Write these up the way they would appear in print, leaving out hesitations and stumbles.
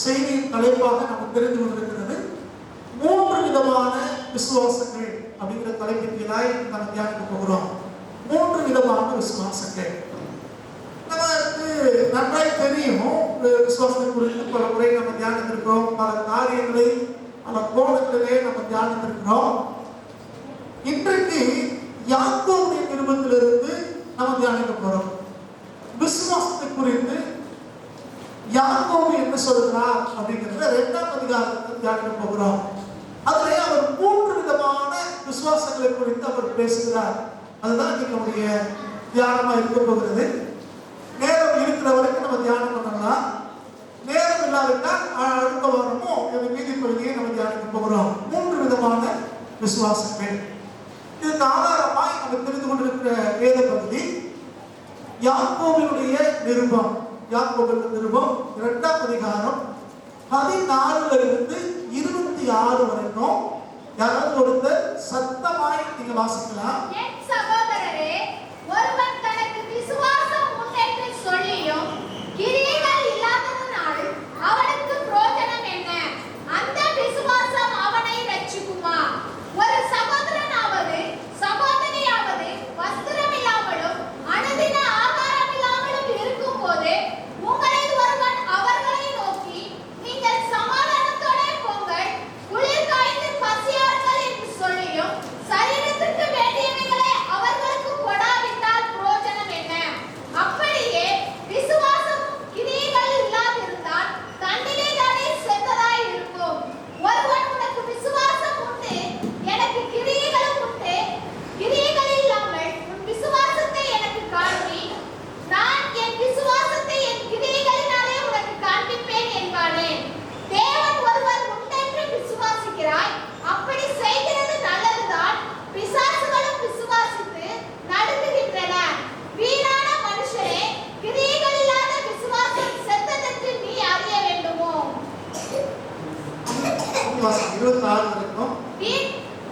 செய்தியின் தலைப்பாக நம்ம தெரிந்து கொண்டிருக்கிறது. 3 விதமான விசுவாசங்கள் அப்படிங்கிற தலைப்பின் கீழாய் நம்ம தியானிக்க போகிறோம். 3 விதமான விசுவாசங்கள். நமக்கு நன்றாய் தெரியும். விசுவாசத்தை குறித்து பல முறை நம்ம தியானித்திருக்கிறோம். பல காரியங்களை பல கோணங்களிலே நம்ம தியானித்திருக்கிறோம். இன்றைக்கு யாக்கோபுடைய நிருபத்திலிருந்து நம்ம தியானிக்க போறோம். விசுவாசத்தை குறித்து யாக்கோபு என்ன சொல்கிறார் அப்படிங்கிறத 2ஆம் அதிகாரத்தில் தியானிக்க போகிறோம். அதிலே அவர் 3 விதமான விசுவாசங்களை குறித்து அவர் பேசுகிறார். அதுதான் நம்முடைய தியானமா இருக்க போகிறது. நேரம் இருக்கிற வரைக்கும் நம்ம தியானம் பண்ணலாம். நேரம் இல்லாவிட்டால் அடுத்த வாரமும் மீதி பகுதியை நம்ம தியானிக்க போகிறோம். 3 விதமான விசுவாசங்கள். இதுக்கு ஆதாரமாய் நம்ம தெரிந்து கொண்டிருக்கிற வேத பகுதி யாக்கோபினுடைய நிருபம். யாக்கோபின் நிருபம் 2ஆம் அதிகாரம் 14 இருந்து 26 வரைக்கும். யாராவது ஒருத்தர் சத்தமாய் நீங்க வாசிக்கலாம். என் சகோதரரே, ஒருவன் தனக்கு விசுவாசம் உண்டென்று சொல்லியும் கிரியைகள் இல்லாததனால் அவனுக்கு பிரயோஜனம் என்ன? அந்த விசுவாசம் அவனை ரட்சிக்குமா? ஒரு சகோதரனாவது சகோதரியாவது வஸ்திரம் இல்லாமலும் அனுதின ஆகாரம் இல்லாமலும் இருக்கும் போது உங்களில் ஒருவன் அவர்களை நோக்கி, நீங்கள் சமாதானத்தோட போங்கள், குளிர் காய்ந்து பசியார்கள் என்று சொல்லியும் சரீரத்துக்கு வேண்டியவைகளை அவர்களுக்கு கொடாவிட்டால் பிரயோஜனம் என்ன? அப்படியே விசுவாசமும் கிரியைகள் இல்லாதிருந்தால் தன்னிலே தானே செத்ததாய் இருக்கும். ஒருவன் உனக்கு விசுவாசம் உண்டு, எனக்கு கிரியைகளும் உண்டு, கிரியைகள் இல்லாமல் உன் விசுவாசத்தை எனக்கு காண்பி, நான் என் விசுவாசத்தை என் கிரியைகளினாலே உனக்கு காண்பிப்பேன் என்பானே. தேவன் ஒருவர் உண்டென்று விசுவாசிக்கிறாய், அப்படி செய்கிறது நல்லதுதான். பிசாசுகளும் விசுவாசித்து நடுங்குகின்றன. வீணான மனுஷரே, கிரியைகள் இல்லாத விசுவாசம் செத்ததென்று நீ அறிய வேண்டுமோ? 26 வரைக்கும்.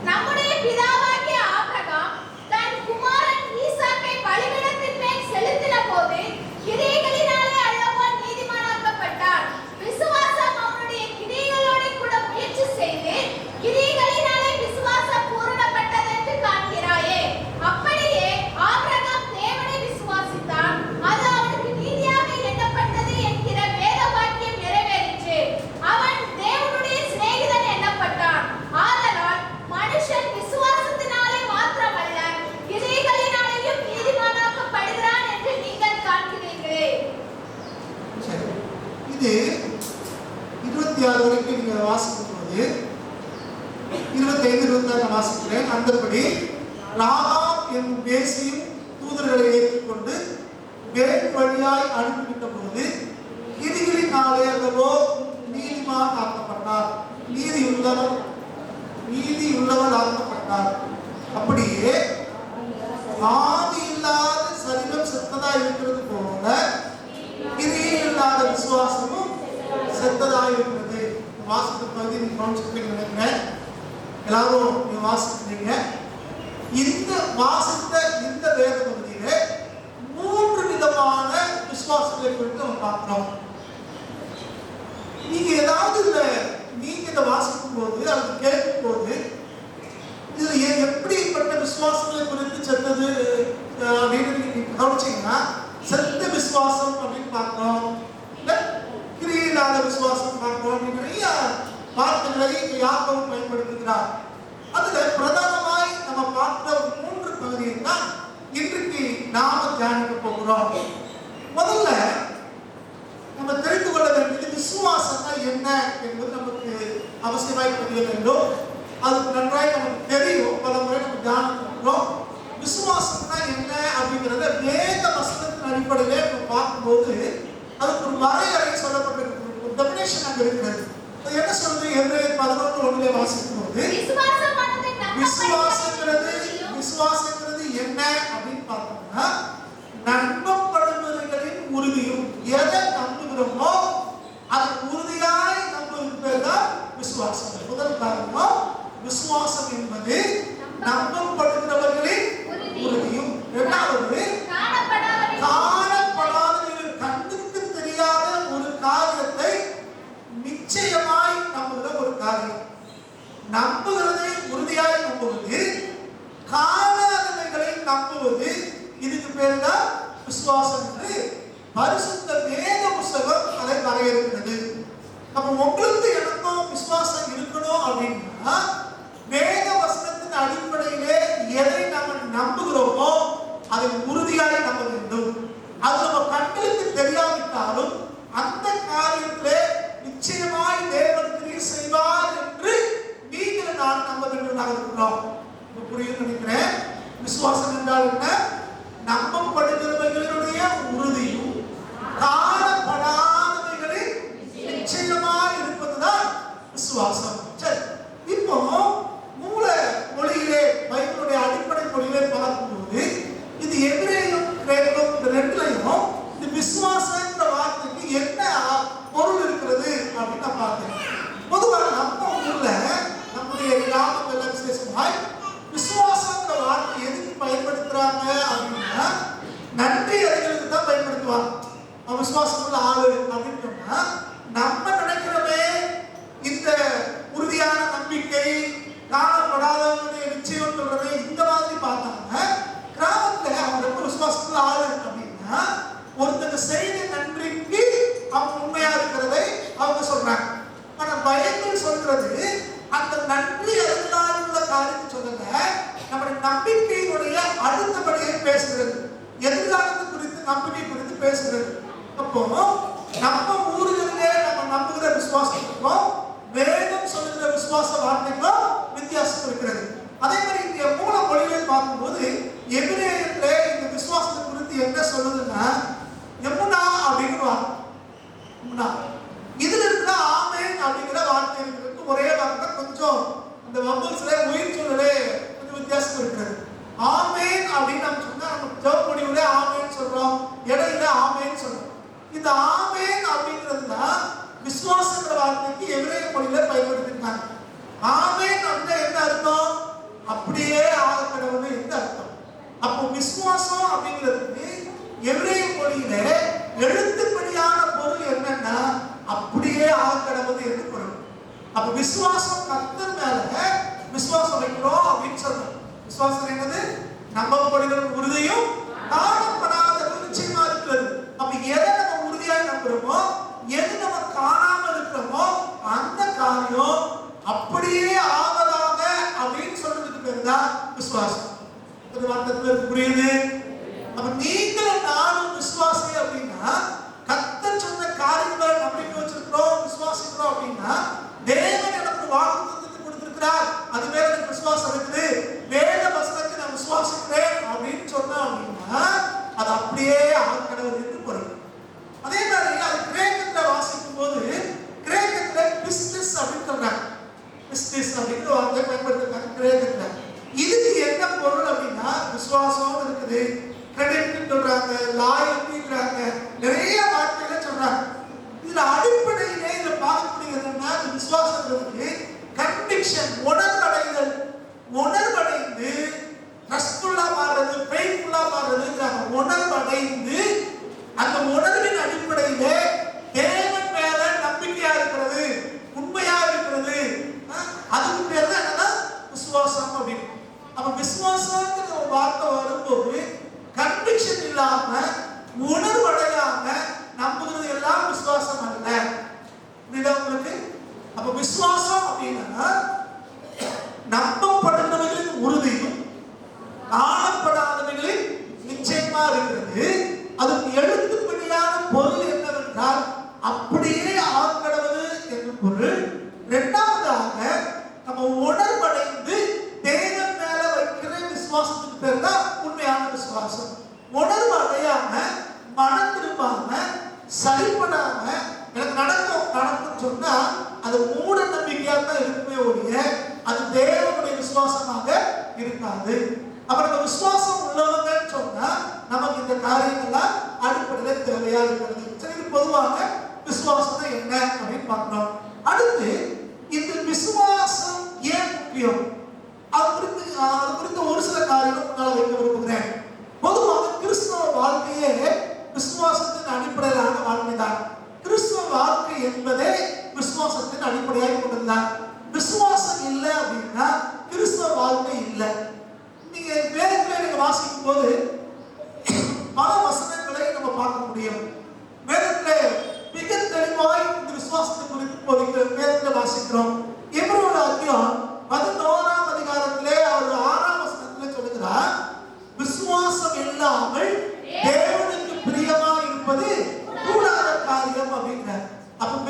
நம்முடைய பிதாவாகிய ஆபிரகாம் தன் குமாரன் ஈசாக்கை பலிபீடத்தின் மேல் செலுத்தின போது கிரியைகளினாலே அல்லவா நீதிமானாக்கப்பட்டார். விசுவாசம் அவனுடைய கிரியைகளோடு கூட முயற்சி செய்து கிரியைகளினாலே விசுவாசம் பூரணப்பட்டது என்று காண்கிறாயே. அப்படியே ஆபிரகாம் தேவனை விசுவாசித்தான், அது அவனுக்கு நீதியாக எண்ணப்பட்டது என்கிற வேத வாக்கியம் நிறைவேறிற்று. அவன் தேவனுடைய சிநேகிதன் எண்ணப்பட்டான். ஆதலால் மனுஷன் விசுவாசத்தினாலே மாத்திரமல்ல கிரியைகளினாலேயும் நீதிமானாக்கப்படுகிறான் என்று நீங்கள் காண்கிறீர்களே. இது 26 வரைக்கும் நீங்க வாசிக்கும் போது 25, 26 வாசிக்கிறேன். அந்தபடி ராகாப் என்னும் வேசியும் தூதர்களை ஏற்றுக்கொண்டு வேறு வழியாய் அனுப்பிவிட்ட போது கிரிகளினாலே அல்லவோ நீதிமான் ஆக்கப்பட்டார், நீதியுள்ளவர் ஆக்கப்பட்டார். அப்படியே ஆதி இல்லாத சரீரம் செத்ததா இருக்கிறது போல கிரியை இல்லாத விசுவாசமும் செத்ததா இருக்கிறது. வாசித்த பகுதி நீங்க கவனிச்சிருப்பீங்க நினைக்கிறேன். எல்லாரும் நீங்க வாசிக்கிறீங்க. இந்த வாசித்த இந்த வேத பகுதியில 3 விதமான விசுவாசங்களை குறித்து நம்ம பார்க்கிறோம். நீங்க ஏதாவது நீங்க இதை வாசிக்கும் போது அல்லது கேட்கும் போது இது எப்படிப்பட்ட விசுவாசங்களை குறித்து செத்தது அப்படின்னு நீங்க கவனிச்சீங்கன்னா, செத்த விசுவாசம் அப்படின்னு பார்க்கிறோம், கிரியில்லாத விசுவாசம் பார்க்கிறோம். நிறைய வார்த்தைகளை யாக்கோபு பயன்படுத்துகிறார். அதுல பிரதானமாய் நம்ம பார்த்த 3 பகுதியை தான் இன்றைக்கு நாம தியானிக்க போகிறோம். முதல்ல நம்ம தெரிந்து கொள்ள வேண்டியது விசுவாசம்னா என்ன என்பது நமக்கு அவசியமாய் தெரிய வேண்டும். அது நன்றாய் நமக்கு தெரியும். பல முறை நம்ம தியானம் பண்றோம். விசுவாசம்னா என்ன அப்படிங்கிறத வேத வசனத்தின் அடிப்படையிலே நம்ம பார்க்கும்போது அதுக்கு ஒரு வரையறை சொல்லப்பட்டிருக்கு, ஒரு டெபினேஷன் அங்க இருக்கிறது. அது என்ன சொல்றது? எபிரேயர் 11:1 வாசிக்கும் போது விசுவாசங்கிறது என்ன அப்படின்னு பார்த்தோம்னா, நம்பப்படுபவர்களின் உறுதியும், எதை நம்புகிறோமோ அது உறுதியாய் நம்புவது பேர் தான் விசுவாசம். முதல் காரணம் விசுவாசம் என்பது நம்பப்படுகிறவர்களின் உறுதியும். இரண்டாவது காணப்படாத கண்ணுக்கு தெரியாத ஒரு காரியத்தை பேர் தான் விசுவாசம் என்று பரிசுத்த வேத புஸ்தகம் அதை வரையறுக்கிறது. அப்ப உங்களுக்கு எனக்கும் விசுவாசம் இருக்கணும் அப்படின்னா வேத வசனத்தின் அடிப்படையிலே எதை நம்ம நம்புகிறோமோ அதை உறுதியாக நம்ப வேண்டும். அது நம்ம கண்களுக்கு தெரியாவிட்டாலும் அந்த காரியத்திலே நிச்சயமாய் தேவன் கிரியை செய்வார் என்று நீங்கள் நான் நம்ப வேண்டுவதாக இருக்கிறோம். புரியுது நினைக்கிறேன். விசுவாசம் என்றால் என்ன? நம்பப்படுகிறவர்களுடைய உறுதியும் காணப்படாதவைகளில் நிச்சயமாய் இருப்பதுதான் விசுவாசம். சரி, இப்போ மூல மொழியிலே பைபிளுடைய அடிப்படை மொழியிலே பார்க்கும்போது இது எபிரேயம் கிரேக்கம் இந்த ரெண்டுலையும் இந்த விசுவாசன்ற வார்த்தைக்கு என்ன பொருள் இருக்கிறது அப்படின்னு நான் பார்த்தேன். பொதுவாக நம்ம ஊர்ல நம்முடைய கிராமங்கள்ல விசேஷமாய் விசுவாசன்ற வார்த்தை எதுக்கு பயன்படுத்துறாங்க அப்படின்னா நன்றி அறிகளுக்கு தான் பயன்படுத்துவாங்க. விசுவாசமுள்ள ஆளு அப்படின்னு சொன்னா நம்ம நினைக்கிறோமே இந்த உறுதியான நம்பிக்கை காணப்படாதவனுடைய நிச்சயம் சொல்றதே இந்த மாதிரி பார்த்தாங்க. கிராமத்துல அவங்க ரொம்ப விசுவாசமுள்ள ஆளு அப்படின்னா ஒருத்தங்க செய்த நன்றிக்கு அவங்க உண்மையா இருக்கிறதை அவங்க சொல்றாங்க. ஆனா பைபிள் சொல்றது அந்த நன்றி அறிந்தால் உள்ள காரியத்தை சொல்லல, நம்முடைய நம்பிக்கையினுடைய அடுத்தபடியை பேசுகிறது, எதிர்காலத்தை குறித்து நம்பிக்கை குறித்து பேசுகிறது. அப்போ நம்ம ஊர்களிலே நம்ம நம்புகிற விசுவாசத்துக்கும் வேதம் சொல்லுகிற விசுவாச வார்த்தைக்கும் வித்தியாசம் இருக்கிறது. அதே மாதிரி இங்க மூல மொழிகளை பார்க்கும்போது எபிரேயத்துல இந்த விசுவாசத்தை குறித்து என்ன சொல்லுதுன்னா எம்முனா அப்படிங்கிறாங்க. இதுல இருந்தா ஆமென் அப்படிங்கிற வார்த்தை இருக்கிறது. ஒரே வார்த்தை கொஞ்சம் இந்த வம்பல்ஸ்ல உயிர் சொல்லலே கொஞ்சம் வித்தியாசம் இருக்கிறது. ஆமென் அப்படின்னு நம்ம சொன்னா நம்ம ஜெப முடிவுல ஆமென் சொல்றோம், இடையில ஆமென் சொல்றோம். இந்த ஆமென் அப்படிங்கிறது தான் விசுவாசங்கிற வார்த்தைக்கு எபிரேய மொழியில பயன்படுத்திருக்காங்க. ஆமென் அப்படின்னா என்ன அர்த்தம்? அப்படியே ஆகக்கடவுள் என்று அர்த்தம். அப்போ விசுவாசம் அப்படிங்கிறதுக்கு எபிரேய மொழியில எழுத்துப்படியான பொருள் என்னன்னா அப்படியே ஆகக்கடவுள் என்று பொருள். அப்ப விசுவாசம் கர்த்தர் மேல விசுவாசம் வைக்கிறோம் அப்படின்னு சொல்றோம். விசுவாசம் என்னது? நம்பப்படுகிற உறுதியும் காணப்படாதது நிச்சயமா இருக்கிறது. அப்ப எதை நம்ம உறுதியாக நம்புறோமோ எது நம்ம காணாம இருக்கிறோமோ அந்த காரியம் அப்படியே ஆவதாக அப்படின்னு சொல்றதுக்கு பேர் தான் விசுவாசம். புரியுது? அப்ப நீங்களும் நானும் விசுவாசி அப்படின்னா கர்த்தர் சொன்ன காரியங்களை நம்பிக்கை வச்சிருக்கிறோம், விசுவாசிக்கிறோம் அப்படின்னா தேவன் எனக்கு வாக்குத்தத்தத்தை கொடுத்திருக்கிறார், அது மேல எனக்கு விசுவாசம் இருக்குது, வேத வசனத்தை நான் விசுவாசிக்கிறேன் அப்படின்னு சொன்னோம் அப்படின்னா அது அப்படியே ஆகக்கடவுள் என்று பொருள். அதே மாதிரி அது கிரேக்கத்துல வாசிக்கும் போது கிரேக்கத்துல பிஸ்டிஸ் அப்படின்னு சொல்றாங்க. பிஸ்டிஸ் அப்படிங்கிற வார்த்தையை பயன்படுத்துறாங்க கிரேக்கத்துல. இதுக்கு என்ன பொருள் அப்படின்னா விசுவாசம் இருக்குது, கிரெடிட் சொல்றாங்க, லாயல்டிங்கிறாங்க, நிறைய வார்த்தைகளை சொல்றாங்க. இதுல அடிப்படையிலே இதை பார்க்கக்கூடியதுன்னா விசுவாசத்துக்கு கன்விக்ஷன், உணர்வடைதல், உணர்வடைந்து ட்ரஸ்ட்ஃபுல்லா மாறுறது, ஃபெய்த்ஃபுல்லா மாறுறதுங்கிறாங்க. உணர்வடைந்து அந்த உணர்வின் அடிப்படையிலே தேவன் மேல நம்பிக்கையா இருக்கிறது, உண்மையா இருக்கிறது, அதுக்கு பேர் தான் என்னன்னா விசுவாசம் அப்படின்னு. அப்ப விசுவாசம்ங்கிற ஒரு வார்த்தை வரும்போது கன்விக்ஷன் இல்லாம உணர்வடையாம நம்புகிறது எல்லாம் விசுவாசம் அல்ல. உங்களுக்கு அப்ப விசுவாசம் அப்படின்னா நம்பப்படுகிறவர்களின் உறுதியும் காணப்படாதவர்களின் நிச்சயமா இருக்கிறது. அதுக்கு எழுத்துப்படியான பொருள் என்னவென்றால் அப்படியே ஆகக்கடவுள் என்று பொருள். இரண்டாவதாக நம்ம உணர்வடைந்து தேவன் மேல வைக்கிற விசுவாசத்துக்கு பேர் தான் உண்மையான விசுவாசம். உணர்வு அடையாம, மனம் திரும்பாம, சரிபடாம எனக்கு நடக்கும் சொன்னா அது மூட நம்பிக்கையா தான் இருக்குமே ஒழிய அது தேவனுடைய விசுவாசமாக இருக்காது. அப்ப நம்ம விசுவாசம் உள்ளவங்கன்னு சொன்னா நமக்கு இந்த காரியங்கள்லாம் அடிப்படையில தேவையா இருக்கிறது. சரி, பொதுவாக விசுவாசம் என்ன அப்படின்னு பார்க்கிறோம். அடுத்து இந்த விசுவாசம் ஏன் முக்கியம் அது குறித்து ஒரு சில காரியங்கள் முன்னால் வைக்க விரும்புகிறேன். பொதுவாக கிறிஸ்தவ வாழ்க்கையே விசுவாசத்தின் அடிப்படையிலான வாழ்க்கை தான். கிறிஸ்தவ வாழ்க்கை என்பதே விசுவாசத்தின் அடிப்படையாக கொண்டதுதான். விசுவாசம் இல்லை அப்படின்னா கிறிஸ்தவ வாழ்க்கை இல்லை. நீங்க வேதங்களை நீங்க வாசிக்கும் போது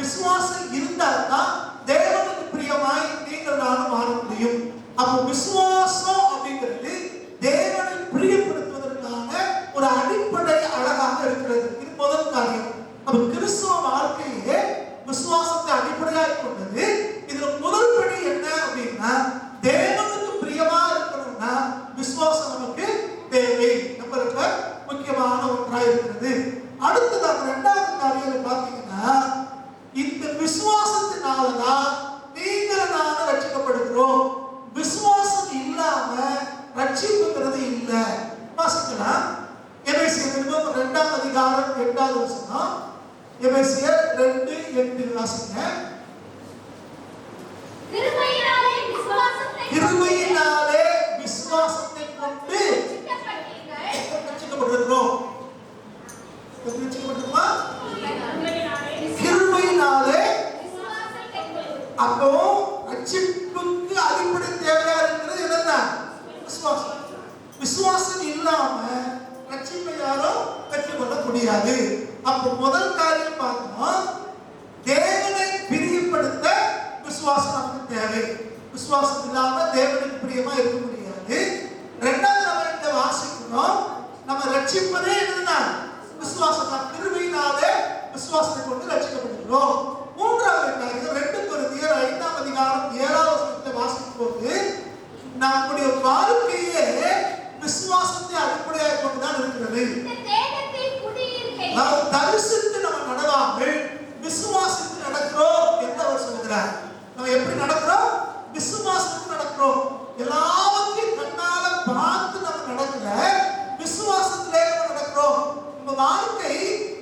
விசுவாசம் இருந்தால் தான் தேவனுக்கு பிரியமாய் நீங்கள் நானும் மாற முடியும். அப்போ விசுவாசம் அப்படிங்கிறது தேவனை பிரியப்படுத்துவதற்கான ஒரு அடிப்படை அழகாக இருக்கிறது. இது முதல் காரியம். அப்ப கிறிஸ்துவ வாழ்க்கையே விசுவாசத்தை அடிப்படையாக கொண்டது. இதுல முதல் படி என்ன அப்படின்னா, தேவனுக்கு பிரியமா இருக்கணும்னா விசுவாசம் நமக்கு தேவை. நம்ம முக்கியமான ஒன்றாக இருக்கிறது. அடுத்ததாக இரண்டாவது காரியம் பார்த்தீங்கன்னா, இந்த விசுவாசத்தினாலதான் நீங்கள் நானும் ரட்சிக்கப்படுகிறோம். விசுவாசம் இல்லாம ரட்சிப்புங்கிறது இல்லை. வாசிக்கலாம். எபேசியர் 2ஆம் அதிகாரம் 8வது வசனம். எபேசியர் 2:8 வாசிங்க. கிருபையினாலே விசுவாசத்தை கொண்டு ரட்சிக்கப்படுகிறோம். ரட்சிக்கப்படுமா? கிருபையினாலே. அப்போ ரட்சிப்புக்கு அடிப்படை தேவையா இருக்கிறது என்னன்னா விசுவாசம். விசுவாசம் இல்லாம ரட்சிப்பை யாரும் பெற்றுக்கொள்ள முடியாது. அப்போ முதல் காரியம் பார்த்தோம், தேவனை பிரியப்படுத்த விசுவாசம் நமக்கு தேவை. விசுவாசம் இல்லாம தேவனுக்கு பிரியமா இருக்க முடியாது. இரண்டாவது நம்ம இந்த வாசிக்கிறோம், நம்ம ரட்சிப்பதே என்னன்னா விசுவாசம் தான். கிருபையினாலே விசுவாசத்தை கொண்டு ரட்சிக்கப்படுகிறோம். மூன்றாவது காரியம் 2 கொரிந்தியர் 5ஆம் அதிகாரம் 7வது வசனத்தை வாசிக்கும் போது, நம்முடைய வாழ்க்கையே விசுவாசத்தை அடிப்படையாக கொண்டுதான் இருக்கிறது. நாம் தரிசித்து நம்ம நடவாமல் விசுவாசித்து நடக்கிறோம் என்று அவர் சொல்கிறார். நம்ம எப்படி நடக்கிறோம்? விசுவாசத்துக்கு நடக்கிறோம். எல்லாவற்றையும் கண்ணால பார்த்து நம்ம நடக்கல, விசுவாசத்திலே நம்ம நடக்கிறோம். நம்ம வாழ்க்கை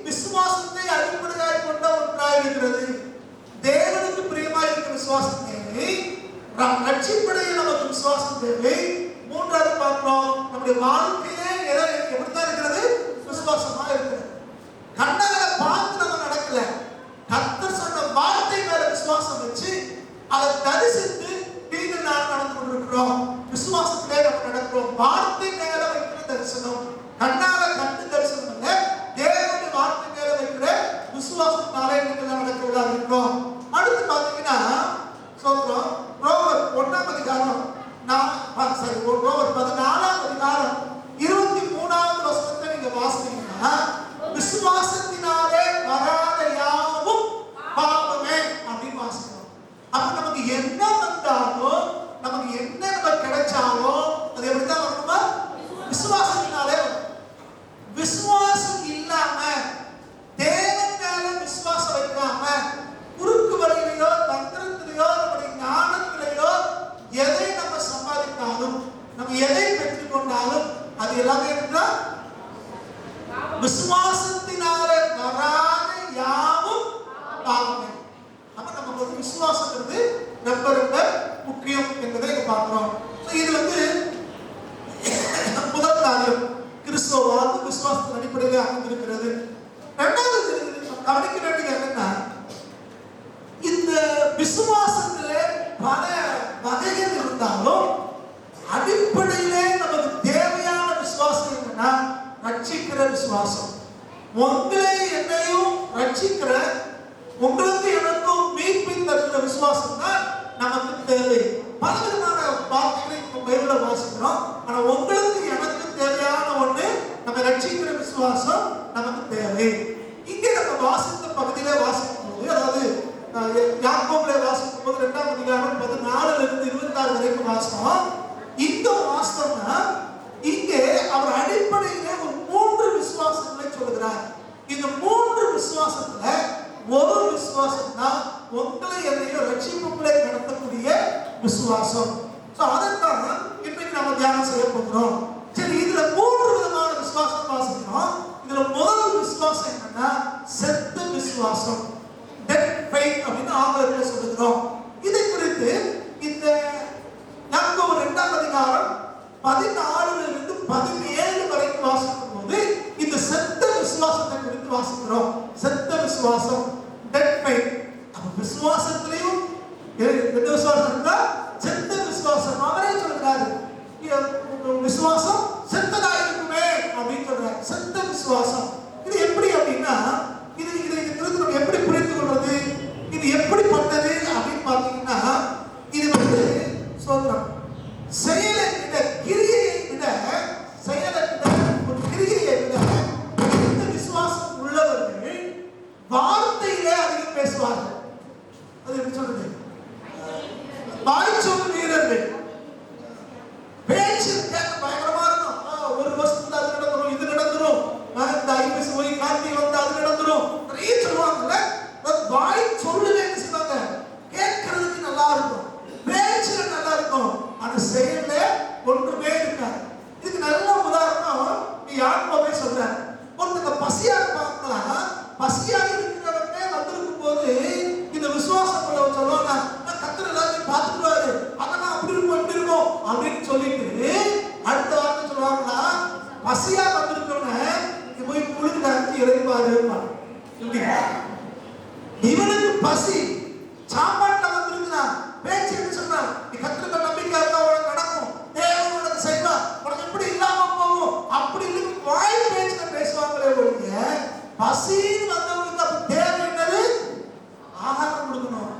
விசுவாசத்தை அடிப்படையாக கொண்ட ஒன்றாக இருக்கிறது. தேவனுக்கு பிரியமாக இருக்கிற விசுவாசம் தேவை. ரட்சிப்படைய நமக்கு விசுவாசம் தேவை. மூன்றாவது பார்க்கிறோம், நம்முடைய வாழ்க்கையே எப்படித்தான் இருக்கிறது? விசுவாசமா இருக்கிறது. கண்ணால பார்த்து நம்ம நடக்கல, கர்த்தர் சொன்ன வார்த்தை மேல விசுவாசம் வச்சு அதை தரிசித்து நீங்கள் நான் நடந்து கொண்டிருக்கிறோம். விசுவாசத்திலே நம்ம நடக்கிறோம். வார்த்தை மேல வைக்கிற தரிசனம், கண்ணால கண்டு தரிசனம் இல்ல, தேவனுடைய வார்த்தை மேல வைக்கிற விசுவாசத்தினாலே நீங்கள் நடக்கிறதா இருக்கிறோம். அடுத்து பாத்தீங்கன்னா சொல்றோம், ரோமர் 1ஆம் அதிகாரம் ரோமர் 14ஆம் அதிகாரம் 23வது வசனத்தை நீங்க வாசித்தீங்கன்னா, விசுவாசத்தினாலே வராத யாவும் பாவமே அப்படின்னு வாசிக்கிறோம். அப்ப நமக்கு என்ன வந்தாலும், நமக்கு என்ன நமக்கு கிடைச்சாலும் அது எப்படிதான் வரணுமா? விசுவாசத்தினாலே. விசுவாசம் இல்லாம, தேவன் மேல விசுவாசம் வைக்காம, குறுக்கு வழியிலையோ தந்திரத்திலேயோ நம்முடைய ஞானத்திலேயோ எதை நம்ம சம்பாதித்தாலும், நம்ம எதை பெற்றுக் கொண்டாலும் அது எல்லாமே இருந்தா விசுவாசத்தினாலே வராத யாவும் பாவமே. அப்ப நமக்கு ஒரு விசுவாசங்கிறது ரொம்ப ரொம்ப முக்கியம் என்பதை பார்க்கிறோம். இது முதல் காரியம், கிறிஸ்துவ வாழ்வு விசுவாசத்தின் அடிப்படையில் அமைந்திருக்கிறது. இரண்டாவது கவனிக்க வேண்டியது என்னன்னா, இந்த விசுவாசத்திலே பல வகைகள் இருந்தாலும் அடிப்படையிலே நமக்கு தேவையான விசுவாசம் என்னன்னா ரட்சிக்கிற விசுவாசம். உங்களை என்னையும் ரட்சிக்கிற, உங்களுக்கு எனக்கும் மீட்பின் தருகிற விசுவாசம் தான் நமக்கு தேவை. பலவிதமான வார்த்தைகளை பைபிள்ல வாசிக்கிறோம். ஆனா உங்களுக்கு எனக்கு தேவையான ஒண்ணு நம்ம ரட்சிக்கிற விசுவாசம் நமக்கு தேவை. இங்கே நம்ம வாசித்த பகுதியில வாசிக்கும் போது, அதாவது யாக்கோபுல வாசிக்கும் போது 2ஆம் அதிகாரம் 14லிருந்து 26 வரைக்கும் வாசம். இந்த வாசம்னா இங்கே அவர் அடிப்படையிலே ஒரு 3 விசுவாசங்களை சொல்கிறார். இந்த 3 விசுவாசத்துல ஒரு விசுவாசம் தான் உங்களை என்னையும் ரட்சிப்புகளை நடத்தக்கூடிய விசுவாசம். அதைத்தான் இன்றைக்கு நம்ம தியானம் செய்ய போகிறோம். சரி, இதுல 3 விதமான விசுவாசம் வாசிக்கிறோம். இதுல முதல் விசுவாசம் என்னன்னா செத்த விசுவாசம், டெட் ஃபெய்த் அப்படின்னு ஆங்கிலத்தில் சொல்லுகிறோம். இதை குறித்து இந்த யாக்கோபு 2ஆம் அதிகாரம் 14லிருந்து 17 வரைக்கும் வாசிக்கும் போது இந்த செத்த விசுவாசத்தை குறித்து வாசிக்கிறோம். செத்த விசுவாசம், டெட் ஃபெய்த். அப்ப விசுவாசத்திலையும் எந்த விசுவாசம் இருந்தா செத்த விசுவாசம். அவரே சொல்றாரு, விசுவாசம் செத்ததா இருக்குமே அப்படின்னு சொல்றாரு. செத்த விசுவாசம் இது எப்படி அப்படின்னா, இது குறித்து நம்ம எப்படி புரிந்து கொள்வது? இருப்பார்கள். அது எப்படி சொல்றது? வாய்ச்சொல் வீரர்கள். பேச்சு கேட்க பயங்கரமா இருக்கும். ஒரு வருஷத்துல அது நடந்துரும், இது நடந்துரும், இந்த ஐபிஎஸ் போய் கார்த்தி வந்து அது நடந்துரும், நிறைய சொல்லுவாங்கல்ல. வாய் சொல்லுவே செய்வாங்க, கேட்கறதுக்கு நல்லா இருக்கும், பேச்சுல நல்லா இருக்கும், ஆனா செயல்ல ஒன்றுமே இருக்காது. இதுக்கு நல்ல உதாரணம் நீ யாருமே சொல்ற. ஒருத்தங்க பசியா இருப்பாங்களா, பசியா இருக்கிறவங்க வந்திருக்கும் போது இந்த விசுவாசம் உள்ளவங்க சொல்லுவாங்க, கர்த்தர் எல்லாத்தையும் பார்த்துக்குவாரு, அதெல்லாம் அப்படி இருக்கும் இப்படி இருக்கும் அப்படின்னு சொல்லிட்டு அடுத்த வார்த்தை சொல்லுவாங்களா, பசியா வந்திருக்கவன போய் குளிர்ந்து அடிச்சு இறைவாரு. இவனுக்கு பசி சாப்பாட்டுல வந்திருக்குதா, பேச்சு என்ன சொல்றான், நீ கர்த்தருக்கு நம்பிக்கை இருந்தா உனக்கு நடக்கும், தேவன் உனக்கு செய்வா, உனக்கு எப்படி இல்லாம போகும் அப்படின்னு வாய் பேச்சுல பேசுவாங்களே ஒழிய பசின்னு வந்தவங்களுக்கு அப்ப தேவை என்னது? ஆகாரம் கொடுக்கணும்.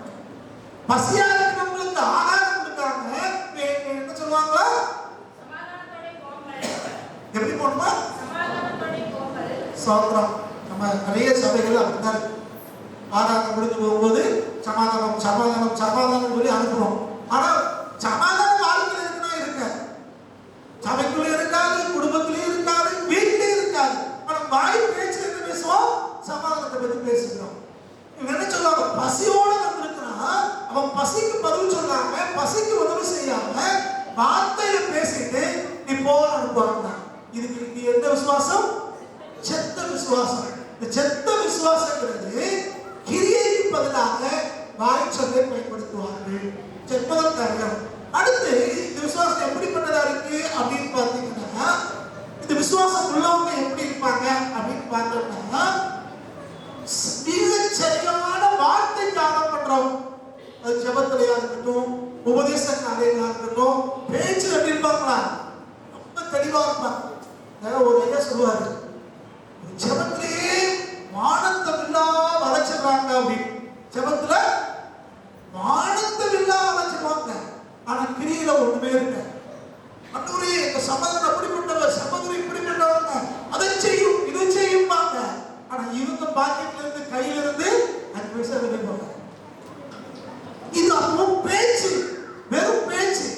பசியா இருக்கிறவங்களுக்கு ஆகாரம் கொடுக்காம என்ன சொல்லுவாங்களா, எப்படி போகணுமா? சோத்திரம். நம்ம நிறைய சபைகள் அப்படித்தான் ஆராதனை முடிஞ்சு போகும்போது சமாதானம் சமாதானம் சமாதானம் சொல்லி அனுப்புறோம். ஆனா சமாதானம் வாழ்க்கையில் இருக்குன்னா இருக்க, சபைக்குள்ளே இருக்காது, குடும்பத்திலேயே இருக்காது, வீட்டிலேயே இருக்காது. ஆனா வாய் பேச்சு என்ன பேசுவோம்? சமாதானத்தை பத்தி பேசுகிறோம். என்ன சொல்லுவாங்க, பசியோட வந்திருக்கிறான், அவன் பசிக்கு பதில் சொல்லாம, பசிக்கு உதவி செய்யாம வார்த்தையில பேசிட்டு நீ போக அனுப்புவாங்க. இதுக்கு எந்த விசுவாசம்? செத்த விசுவாசம். இந்த செத்த விசுவாசங்கிறது கிரியைக்கு பதிலாக வாய் சொல்லை பயன்படுத்துவார்கள். செப்பதன் காரியம். அடுத்து இந்த விசுவாசம் எப்படிப்பட்டதா இருக்கு அப்படின்னு பார்த்தீங்கன்னா, இந்த விசுவாசம் உள்ளவங்க எப்படி இருப்பாங்க அப்படின்னு பார்த்தோம்னா, மிக சரியான வார்த்தை தியானம் பண்றோம். அது ஜெபத்திலையா இருக்கட்டும், உபதேச காரியங்களா இருக்கட்டும், பேச்சு எப்படி இருப்பாங்களா, ரொம்ப தெளிவா இருப்பாங்க. ஒரு ஐயா சொல்லுவாரு, ஜெபத்திலேயே வானத்தை வில்லா வளைச்சிடுறாங்க அப்படின்னு. ஜெபத்துல வானத்தை வில்லா வளைச்சிடுவாங்க, ஆனா கிரியில ஒண்ணுமே இருக்கு. அன்றுவரே எங்க சகோதரன் அப்படிப்பட்டவர், சகோதரி இப்படிப்பட்டவங்க, அதை செய்யும் இதை செய்யும்பாங்க. ஆனா இவங்க பாக்கெட்ல இருந்து கையில இருந்து 5 பைசா வெளியே போங்க. இது அப்பவும் பேச்சு, வெறும் பேச்சு.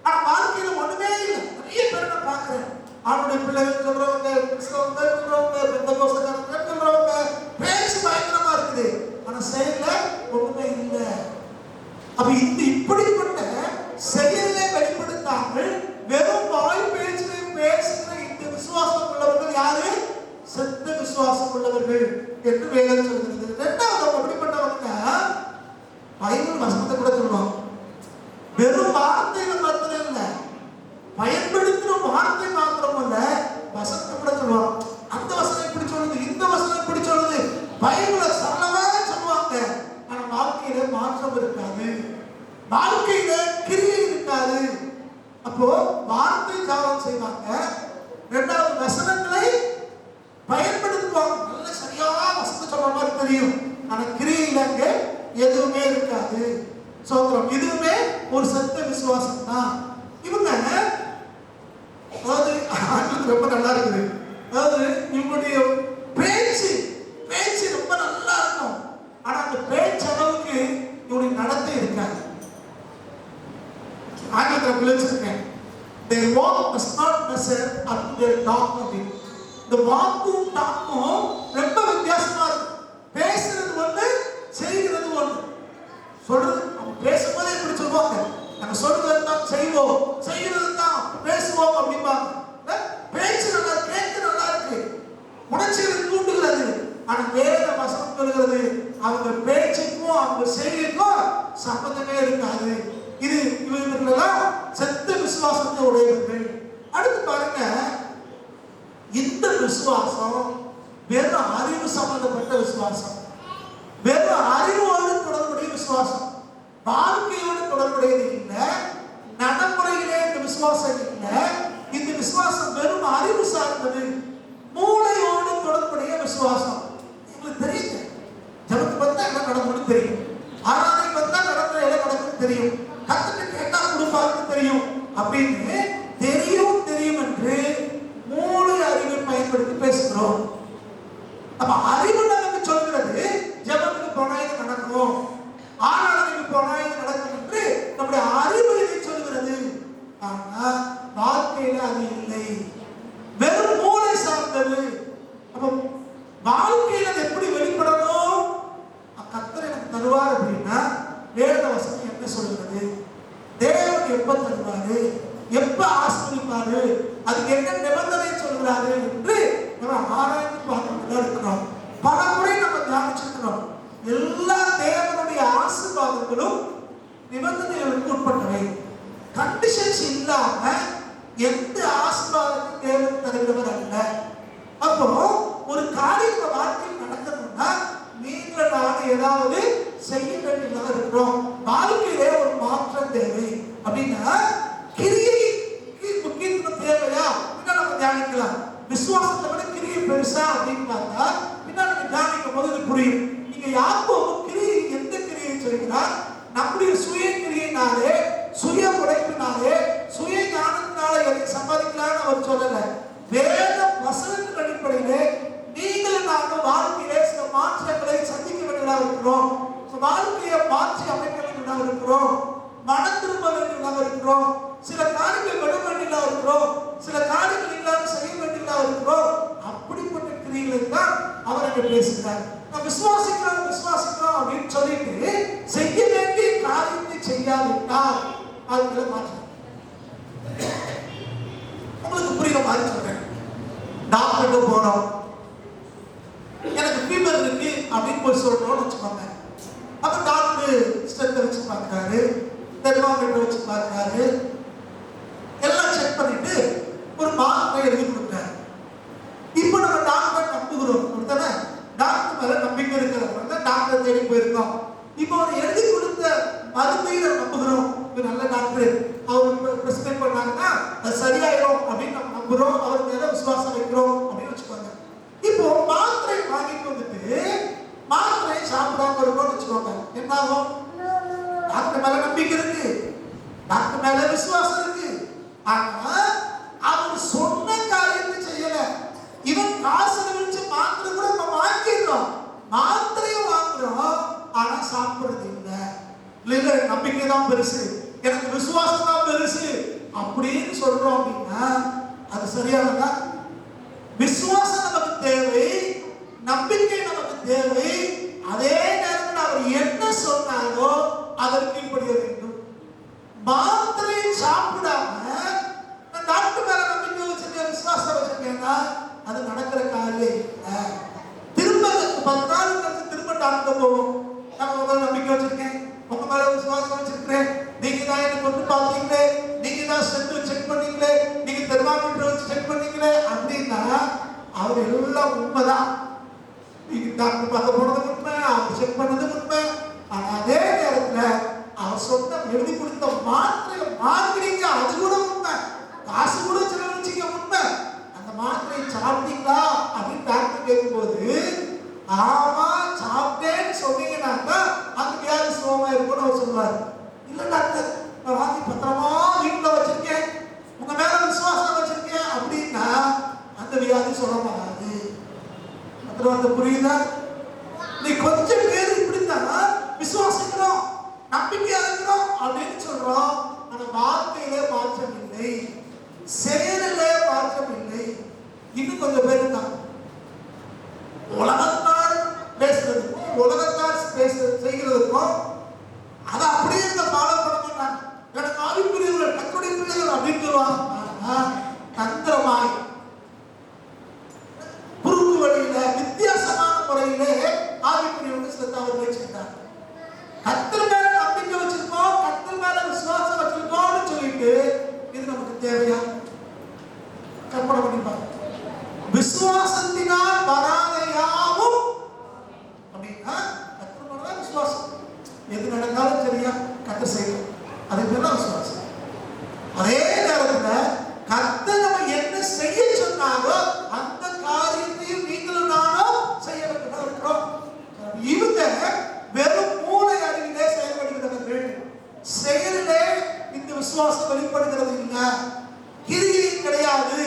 ஆனா வாழ்க்கையில ஒண்ணுமே இல்லை. நிறைய பேர் நான் பாக்குறேன், அவனுடைய பிள்ளைகள் சொல்றவங்க, கிறிஸ்தவங்க சொல்றவங்க, பெந்தகோஸ்தக்காரங்க சொல்றவங்க, பேச்சு பயங்கரமா இருக்குது, ஆனா செயல்ல ஒண்ணுமே இல்லை. அப்ப இந்த இப்படிப்பட்ட செயலை வெளிப்படுத்தாமல் வெறும் வாய் பேச்சு பேசுகிற இந்த விசுவாசம் உள்ளவர்கள் யாரு? செத்த விசுவாசம் உள்ளவர்கள் என்று வேதம் சொல்கிறது. இரண்டாவது அப்படிப்பட்டவங்க பைபிள் வசனத்தை கூட சொல்லுவாங்க, வெறும் வார்த்தையில மாத்திரம் இல்ல, பயன்படுத்துற வார்த்தை மாத்திரம் இல்ல, வசனத்தை கூட சொல்லுவாங்க. அந்த வசனம் இப்படி சொல்லுது, இந்த வசனம் இப்படி சொல்லுது, பைபிளை சரளமாக சொல்லுவாங்க. ஆனா வாழ்க்கையில மாற்றம் இருக்காது, வாழ்க்கையில கிரியை இருக்காது. அப்போ வார்த்தை ஜாலம் செய்வாங்க, இரண்டாவது வசனங்களை பயன்படுத்துவாங்க, நல்ல சரியா வசனத்தை சொல்ற மாதிரி தெரியும், ஆனா கிரியையில எதுவுமே இருக்காது. சோத்திரம். இதுவுமே ஒரு சத்த விசுவாசம் தான். இவங்க அதாவது ஆங்கிலத்தில் ரொம்ப நல்லா இருக்குது, அதாவது இவங்களுடைய பேச்சு பேச்சு ரொம்ப நல்லா இருக்கும், ஆனா அந்த பேச்சு அளவுக்கு இவனுடைய நடத்தை இருக்காது. ஆங்கிலத்தில் விளைச்சிருக்கேன், their walk does not measure up to their talk of it. இந்த வாக்கும் டாக்கும் ரொம்ப வித்தியாசமா இருக்கும். பேசுறது ஒண்ணு, செய்கிறது ஒண்ணு. சொல்றது அவங்க பேசும்போதே இப்படி சொல்லுவாங்க, நம்ம சொல்றது தான் செய்வோம், செய்கிறது தான் பேசுவோம் அப்படிம்பாங்க. பேச்சு நல்லா, கேட்க நல்லா இருக்கு, உணர்ச்சிகளை தூண்டுகிறது. ஆனா வேத வசனம் சொல்கிறது அவங்க பேச்சுக்கும் அவங்க செய்திக்கும் சம்பந்தமே இருக்காது. இது இவர்களெல்லாம் செத்த விசுவாசத்தை உடையவர்கள். அடுத்து பாருங்க, இந்த விசுவாசம் வெறும் அறிவு சம்பந்தப்பட்ட விசுவாசம், வெறும் அறிவோடு தொடர்புடைய விசுவாசம், வாழ்க்கையோடு தொடர்புடையது இல்லை, நடைமுறையிலே இந்த விசுவாசம் இல்லை. இந்த விசுவாசம் வெறும் அறிவு சார்ந்தது, மூளையோடு தொடர்புடைய விசுவாசம். உங்களுக்கு தெரியுங்க, ஜபத்துக்கு வந்தா என்ன நடக்கும்னு தெரியும், ஆராதனைக்கு வந்தா நடக்கிற என்ன நடக்கும்னு தெரியும், கத்துட்டு கேட்டா கொடுப்பாருன்னு தெரியும் அப்படின்னு தெரியும் தெரியும் என்று மூளை அறிவை பயன்படுத்தி பேசுகிறோம். அப்ப அறிவு நமக்கு சொல்கிறது தருவார் அப்படின்னா வேத வசனம் என்ன சொல்கிறது? தேவன் எப்ப தருவாரு, எப்ப ஆசீர்வதிப்பாரு, அதுக்கு என்ன நிபந்தனை சொல்கிறாரு என்று நம்ம ஆராய்ந்து பார்த்துதான் இருக்கிறோம். பல முறை நம்ம தியானிச்சிருக்கிறோம். எல்லா தேவனுடைய ஆசீர்வாதங்களும் நிபந்தனைகளுக்கு உட்பட்டவை. கண்டிஷன்ஸ் இல்லாம எந்த ஆசீர்வாதத்தையும் தேவன் தருகிறவர் அல்ல. அப்போ ஒரு காரியம் வாழ்க்கையில் நடக்கணும்னா நீங்க நான் ஏதாவது செய்ய வேண்டியதாக இருக்கிறோம். வாழ்க்கையிலே ஒரு மாற்றம் தேவை அப்படின்னா கிரியைக்கு முக்கியத்துவம் தேவையா அப்படின்னா நம்ம தியானிக்கலாம். விசுவாசத்தை விட கிரியை பெருசா அப்படின்னு பார்த்தா பின்னா நம்ம தியானிக்கும் போது இது புரியும். நீங்க யாக்கோபு கிரியை எந்த கிரியை சொல்கிறார்? நம்முடைய சுய கிரியினாலே, சுய உழைப்பினாலே, சுய ஞானத்தினாலே எதை சம்பாதிக்கலாம்னு அவர் சொல்லல. வேத வசனத்தின் அடிப்படையிலே நீங்கள் நாங்கள் வாழ்க்கையிலே சில மாற்றங்களை சந்திக்க வேண்டியதாக இருக்கிறோம். வாழ்க்கையை மாற்றி அமைக்க வேண்டியதாக இருக்கிறோம். மனம் திரும்ப வேண்டியதாக இருக்கிறோம். சில காரியங்கள் விட வேண்டியதாக இருக்கிறோம். சில காரியங்கள் இல்லாமல் செய்ய வேண்டியதாக இருக்கிறோம். அப்படிப்பட்ட கிரியைகளை தான் அவர் அங்கே பேசுகிறார். நான் விசுவாசிக்கிறோம் அப்படின்னு சொல்லிட்டு செய்ய வேண்டிய காரியத்தை செய்யாவிட்டால் அதுல மாற்றம். உங்களுக்கு புரியுற மாதிரி சொல்றேன். டாக்டருக்கு போனோம், எனக்கு ஃபீவர் இருக்கு அப்படின்னு போய் சொல்றோம்னு வச்சுக்கோங்க. அப்ப டாக்டர் ஸ்டெத்தை வச்சு பார்க்கிறாரு, தெர்மாமீட்டர் வச்சு பார்க்கிறாரு, எல்லாம் செக் பண்ணிட்டு ஒரு மாத்திரை எழுதி கொடுக்குறாரு. இப்போ நம்ம டாக்டர் நம்புகிறோம் அப்படித்தானே? டாக்டர் மேல நம்பிக்கை இருக்கிறவங்க டாக்டர் தேடி போயிருக்கோம். இப்போ அவர் எழுதி கொடுத்த மருந்தையும் நம்புகிறோம். நல்ல டாக்டர் அவர் பிரிஸ்கிரைப் பண்ணாங்கன்னா அது சரியாயிரும் அப்படின்னு நம்ம நம்புறோம். அவர் மேல விசுவாசம் வைக்கிறோம் அப்படின்னு வச்சுக்கோங்க. இப்போ மாத்திரை வாங்கிட்டு வந்துட்டு மாத்திரை சாப்பிடாம இருக்கோம்னு வச்சுக்கோங்க. என்ன ஆகும்? டாக்டர் மேல நம்பிக்கை இருக்கு, டாக்டர் மேல விசுவாசம் இருக்கு. ஆனா அவர் சொன்ன காரியத்தை செய்யல. இவன் காசு வச்சு மாத்திரை கூட நம்ம வாங்கிடுறோம், மாத்திரையும் வாங்குறோம், ஆனா சாப்பிடுறது இல்லை. இல்ல நம்பிக்கை தான் பெருசு, எனக்கு விசுவாசம் தான் பெருசு அப்படின்னு சொல்றோம் அப்படின்னா அது சரியானதா? விசுவாசம் நமக்கு தேவை, நம்பிக்கை நமக்கு தேவை. அதே நேரத்தில் அவர் என்ன சொன்னாரோ அதற்கு கீழ்ப்படிய வேண்டும். மாத்திரை சாப்பிடாம டாக்டர் மேல நம்பிக்கை வச்சிருக்கேன், விசுவாசம் வச்சிருக்கேன்னா அது நடக்கிற காரியம் இல்லை. திரும்ப 10 நாள் கழிச்சு திரும்ப டாக்டர் போவோம். நான் உங்க மேல நம்பிக்கை வச்சிருக்கேன், உங்க மேல விசுவாசம் வச்சிருக்கேன், நீங்க தான் எனக்கு கொண்டு பார்த்தீங்களே, நீங்க தான் ஸ்ட்ரென்த் செக் பண்ணீங்களே, நீங்க தெர்மாமீட்டர் வச்சு செக் பண்ணீங்களே அப்படின்னா அவர் எல்லாம் உண்மைதான். நீங்க டாக்டர் பார்க்க போனது உண்மை, அவர் செக் பண்ணது உண்மை. ஆனா அதே நேரத்துல அவர் சொன்ன எழுதி கொடுத்த மாத்திரையை வாங்கினீங்க, அது கூட உண்மை. காசு கூட செலவழிச்சீங்க, உண்மை. அந்த மாத்திரையை சாப்பிட்டீங்களா அப்படின்னு டாக்டர் கேட்கும்போது ஆமா சாப்பிட்டேன்னு சொன்னீங்கன்னாக்கா அந்த வியாதி சுகமா இருக்கும்னு அவர் சொல்லுவார். இல்ல டாக்டர் நான் வாங்கி பத்திரமா வீட்டுல வச்சிருக்கேன், உங்க மேல விசுவாசம் வச்சிருக்கேன் அப்படின்னா அந்த வியாதி சுகமாகாது. வந்து புரியுதா? நீ கொஞ்சம் பேர் இப்படித்தான் விசுவாசிக்கிறோம், நம்பிக்கையா இருக்கிறோம் அப்படின்னு சொல்றோம். ஆனா வாழ்க்கையிலே மாற்றம் இல்லை, செயலிலே மாற்றம் இல்லை. இன்னும் கொஞ்சம் பேர் இருக்காங்க, உலகத்தார் பேசுறதுக்கும் உலகத்தார் செய்கிறதுக்கும் அதை அப்படியே இந்த ஃபாலோ பண்ண மாட்டாங்க. எனக்கு ஆவிக்குரியவர்கள் கர்த்தருடைய பிள்ளைகள் அப்படின்னு சொல்லுவாங்க. தந்திரமாய் குறுக்கு வழியில வித்தியாசமான முறையிலே ஆவிக்குரியவர்கள் சில தவறுகளை செய்தாங்க. கர்த்தர் மேல நம்பிக்கை வச்சிருக்கோம், கர்த்தர் மேல விசுவாசம் வச்சிருக்கோம்னு சொல்லிட்டு இது நமக்கு தேவையா? கற்பனை பண்ணிப்பாங்க. விசுவாசத்தினால் வராத யாவும் அப்படின்னா கர்த்தர் மேல விசுவாசம். எது நடந்தாலும் சரியா கர்த்தர் செய்யணும், அதுக்கு பேர் தான் விசுவாசம். அதே நேரத்துல கர்த்தர் நம்ம என்ன செய்ய சொன்னாரோ அந்த காரியத்தையும் நீங்களும் நானும் செய்ய வேண்டியதா இருக்கிறோம். இவங்க வெறும் மூளை அறிவிலே செயல்படுகிறவர்கள், செயலிலே இந்த விசுவாசம் வெளிப்படுகிறது இல்லை, கிரியை கிடையாது.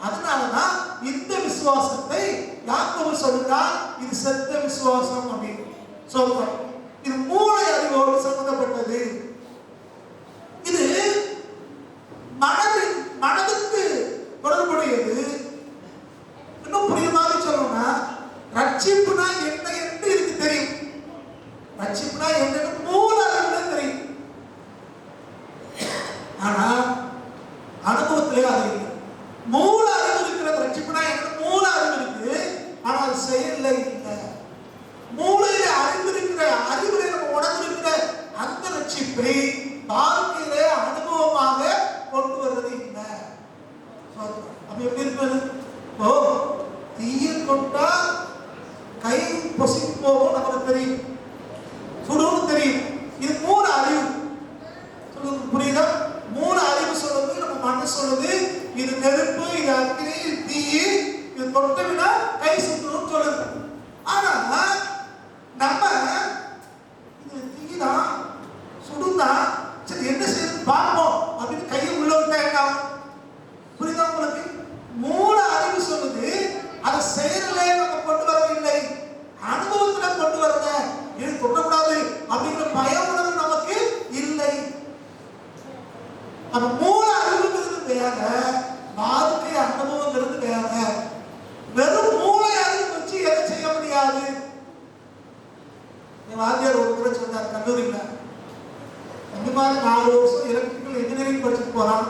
அதனாலதான் இந்த விசுவாசத்தை யாக்கோபு சொல்கிறார், இது செத்த விசுவாசம் அப்படின்னு சொல்றோம். இது மூளை அறிவோடு சம்பந்தப்பட்டது. இது மனதுக்கு தொடர்புடையது. இன்னும் புரியுற மாதிரி சொல்லணும்னா ரட்சிப்புனா என்ன என்று எனக்கு தெரியும். ரட்சிப்பு ரட்சிப்புனா என்னன்னு மூல அறிவுல தெரியும். ஆனா அனுபவத்திலே அது இல்லை. மூல அறிவு இருக்கிற ரட்சிப்புனா என்னன்னு மூல அறிவு இருக்கு, ஆனா அது செயல்ல இல்லை. மூளையில அறிந்திருக்கிற அறிவுரை நம்ம உணர்ந்திருக்கிற அந்த ரட்சிப்பை வாழ்க்கையிலே அனுபவமாக கொண்டு வருவது இல்லை. அப்ப எப்படி இருப்பது? ஓ, தீயில் கொண்டா கை பொசிக்கு போகும் நமக்கு தெரியும், சுடுன்னு தெரியும். இது மூல அறிவு. சொல்லுங்க, புரியுதா? மூல அறிவு சொல்லுது, நம்ம மண்ணு சொல்லுது இது நெருப்பு, இது அக்கினி, இது தீ, இது தொட்ட விட கை சுத்தணும்னு சொல்லுது. ஆனா நம்ம இது தீதான் சுடுதான், சரி என்ன செய்யுது பார்ப்போம் அப்படின்னு கையை உள்ள விட்டா என்ன ஆகும்? புரியுதா உங்களுக்கு? மூல அறிவு சொல்லுது, அதை செயலிலே நம்ம கொண்டு வரவில்லை, அனுபவத்துல கொண்டு வரல. இது தொடக்கூடாது அப்படிங்கிற பய உணர்வு நமக்கு இல்லை. அப்ப மூல அறிவுங்கிறது வேற, வாழ்க்கை அனுபவங்கிறது வேற. வெறும் மூளை அறிவு வச்சு எதை செய்ய முடியாது. என் வாத்தியார் ஒரு முறை சொன்னார் கல்லூரியில, கண்டிப்பா 4 வருஷம் எலக்ட்ரிக்கல் இன்ஜினியரிங் படிச்சுட்டு போறான்.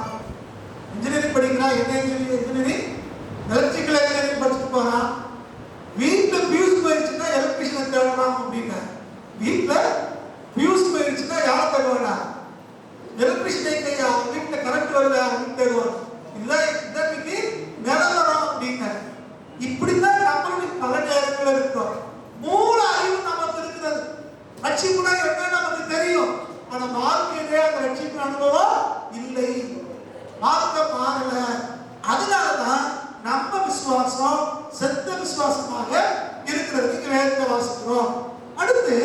இன்ஜினியரிங் படிக்கிறான். என்ன இன்ஜினியரிங்? எலக்ட்ரிக்கல் இன்ஜினியரிங் படிச்சுட்டு போறான். வீட்டுல பியூஸ் போயிடுச்சுன்னா எலக்ட்ரிஷியனை தேடலாம் அப்படின்னா, வீட்டுல பியூஸ் போயிடுச்சுன்னா யாரை தேடுவாங்க? எலக்ட்ரிஷியனை கையா. வீட்டுல கரண்ட் வருது அப்படின்னு தேடுவாங்க. இல்ல இன்னைக்கு நிலவரம் அப்படின்னா. இப்படிதான் நம்மளுடைய பல நேரங்கள் இருக்கிறோம். மூல அறிவு நமக்கு இருக்கிறது. ரட்சிப்புனா என்ன நமக்கு தெரியும், ஆனா வாழ்க்கையிலே அந்த ரட்சிப்பு அனுபவம் இல்லை, வாழ்க்கை மாறல. அதனாலதான் நம்ம விசுவாசம் செத்த விசுவாசமாக இருக்கிறதுக்கு வேதத்தை வாசிக்கிறோம். அடுத்து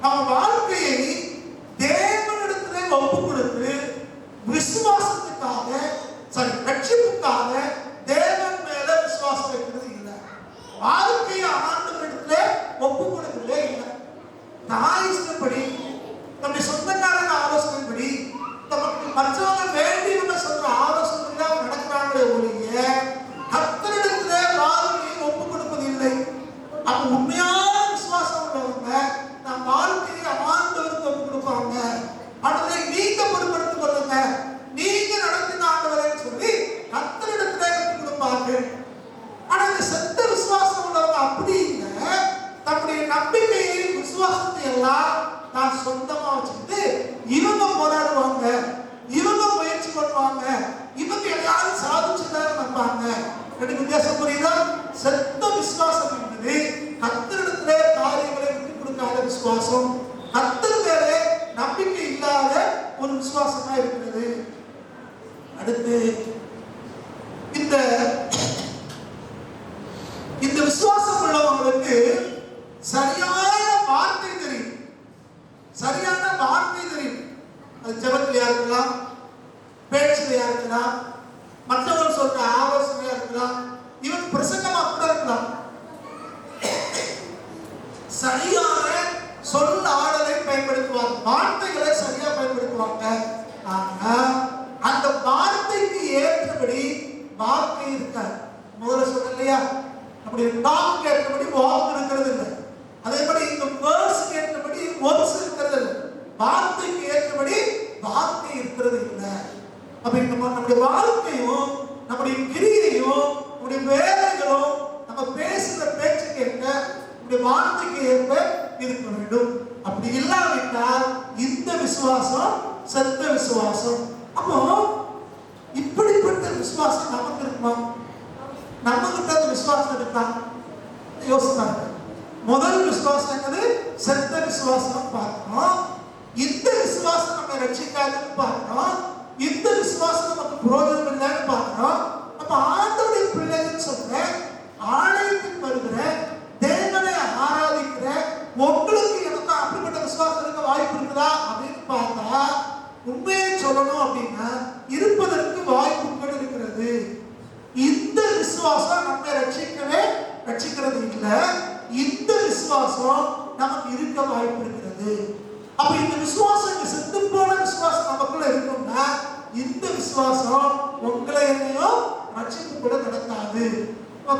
நம்ம வாழ்க்கையை தேவனிடத்திலே ஒப்பு கொடுத்து விசுவாசத்துக்காக ரட்சிப்புக்காக தேவன் மேல விசுவாசம் வைக்கிறது இல்லை. வாழ்க்கையை ஆண்டவரிடத்திலே ஒப்பு கொடுக்கிறதே இல்லை. தாய் இஷ்டப்படி, நம்முடைய சொந்தக்காரங்க ஆலோசனைப்படி, நமக்கு மற்றவங்க வேண்டியவங்க சொல்ற ஆலோசனை நடக்கிறாங்களே ஒழிய கர்த்தரிடத்திலே வாழ்க்கையை ஒப்பு கொடுப்பது இல்லை. அப்ப உண்மையான விசுவாசம் உள்ளவங்க நம் வாழ்க்கையை ஆண்டவருக்கு ஒப்பு கொடுப்பாங்க. ஆண்டவரை நீங்க பொறுப்படுத்திக் கொள்ளுங்க, நீங்க நடத்தின ஆண்டவரைன்னு சொல்லி கர்த்தரிடத்திலே ஒப்பு கொடுப்பார்கள். ஆனா இந்த செத்த விசுவாசம் உள்ளவங்க அப்படி இல்லை. தன்னுடைய நம்பிக்கையை விசுவாசத்தை எல்லாம் நான் சொந்தமா வச்சுக்கிட்டு இவங்க போராடுவாங்க, இவங்க முயற்சி பண்ணுவாங்க, இவங்க எல்லாரும் சாதிச்சுதான் நம்பாங்க. எனக்கு வித்தியாசம் புரியுதா? செத்த விசுவாசம் என்பது கர்த்தரிடத்திலே காரியங்களை விட்டு கொடுக்காத விசுவாசம், கர்த்தர் மேலே நம்பிக்கை இல்லாத ஒரு விசுவாசமா இருக்கிறது. அடுத்து இந்த விசுவாசம் உள்ளவங்களுக்கு சரியான வார்த்தை தெரியும். சரியான வார்த்தை தெரியும். அது ஜெபத்திலையா இருக்கலாம், பேச்சிலையா இருக்கலாம், மற்றவர்கள் சொல்ற ஆலோசனையா இருக்கலாம், இவன் பிரசங்கமா கூட இருக்கலாம். சரியான சொல் ஆடலை பயன்படுத்துவாங்க, வார்த்தைகளை சரியா பயன்படுத்துவாங்க. ஆனா அந்த வார்த்தைக்கு ஏற்றபடி வாழ்க்கை இருக்காது. முதல்ல சொன்ன இல்லையா, அப்படி டாக்கு ஏற்றபடி வாக்கு இருக்கிறது இல்லை. அதே மாதிரி இந்த வேர்ஸ்க்கு ஏற்றபடி வேர்ஸ் இருக்கிறது இல்லை. வார்த்தைக்கு ஏற்றபடி வார்த்தை இருக்கிறது இல்லை. அப்ப நம்முடைய வாழ்க்கையும் நம்முடைய கிரியையும் நம்முடைய வேலைகளும் நம்ம பேசுகிற பேச்சுக்கு ஏற்ப நம்முடைய வார்த்தைக்கு ஏற்ப இருக்க வேண்டும். அப்படி இல்லாவிட்டால் இந்த விசுவாசம் செத்த விசுவாசம். அப்போ இப்படிப்பட்ட விசுவாசம் நமக்கு இருக்குமா? நம்ம கிட்ட அந்த விசுவாசம் இருக்கா? யோசித்தாங்க. முதல் விசுவாசம் என்னது? செத்த விசுவாசம் பார்க்கணும். இந்த விசுவாசம் நம்ம ரட்சிக்காதுன்னு பார்க்கணும். இந்த விசுவாசம் நமக்கு புரோஜனம் இல்லைன்னு பார்க்கணும். அப்ப ஆண்டவருடைய பிள்ளைகள் சொல்ற ஆலயத்துக்கு வருகிற தேவனை ஆராதிக்கிற உங்களுக்கு எனக்கு அப்படிப்பட்ட விசுவாசம் இருக்க வாய்ப்பு இருக்குதா அப்படின்னு பார்த்தா உண்மையை சொல்லணும் அப்படின்னா இருப்பதற்கு வாய்ப்புகள் இருக்கிறது. இந்த விசுவாசம் நம்ம ரட்சிக்கிறது இல்லை. இந்த விசுவாசம் நமக்கு இருக்க வாய்ப்பு இருக்கிறது. அப்ப இந்த விசுவாசம் செத்து போன விசுவாசம் நமக்குள்ள இருக்கும்னா இந்த விசுவாசம் உங்களை என்னையும் ரட்சிப்பு கூட நடத்தாது.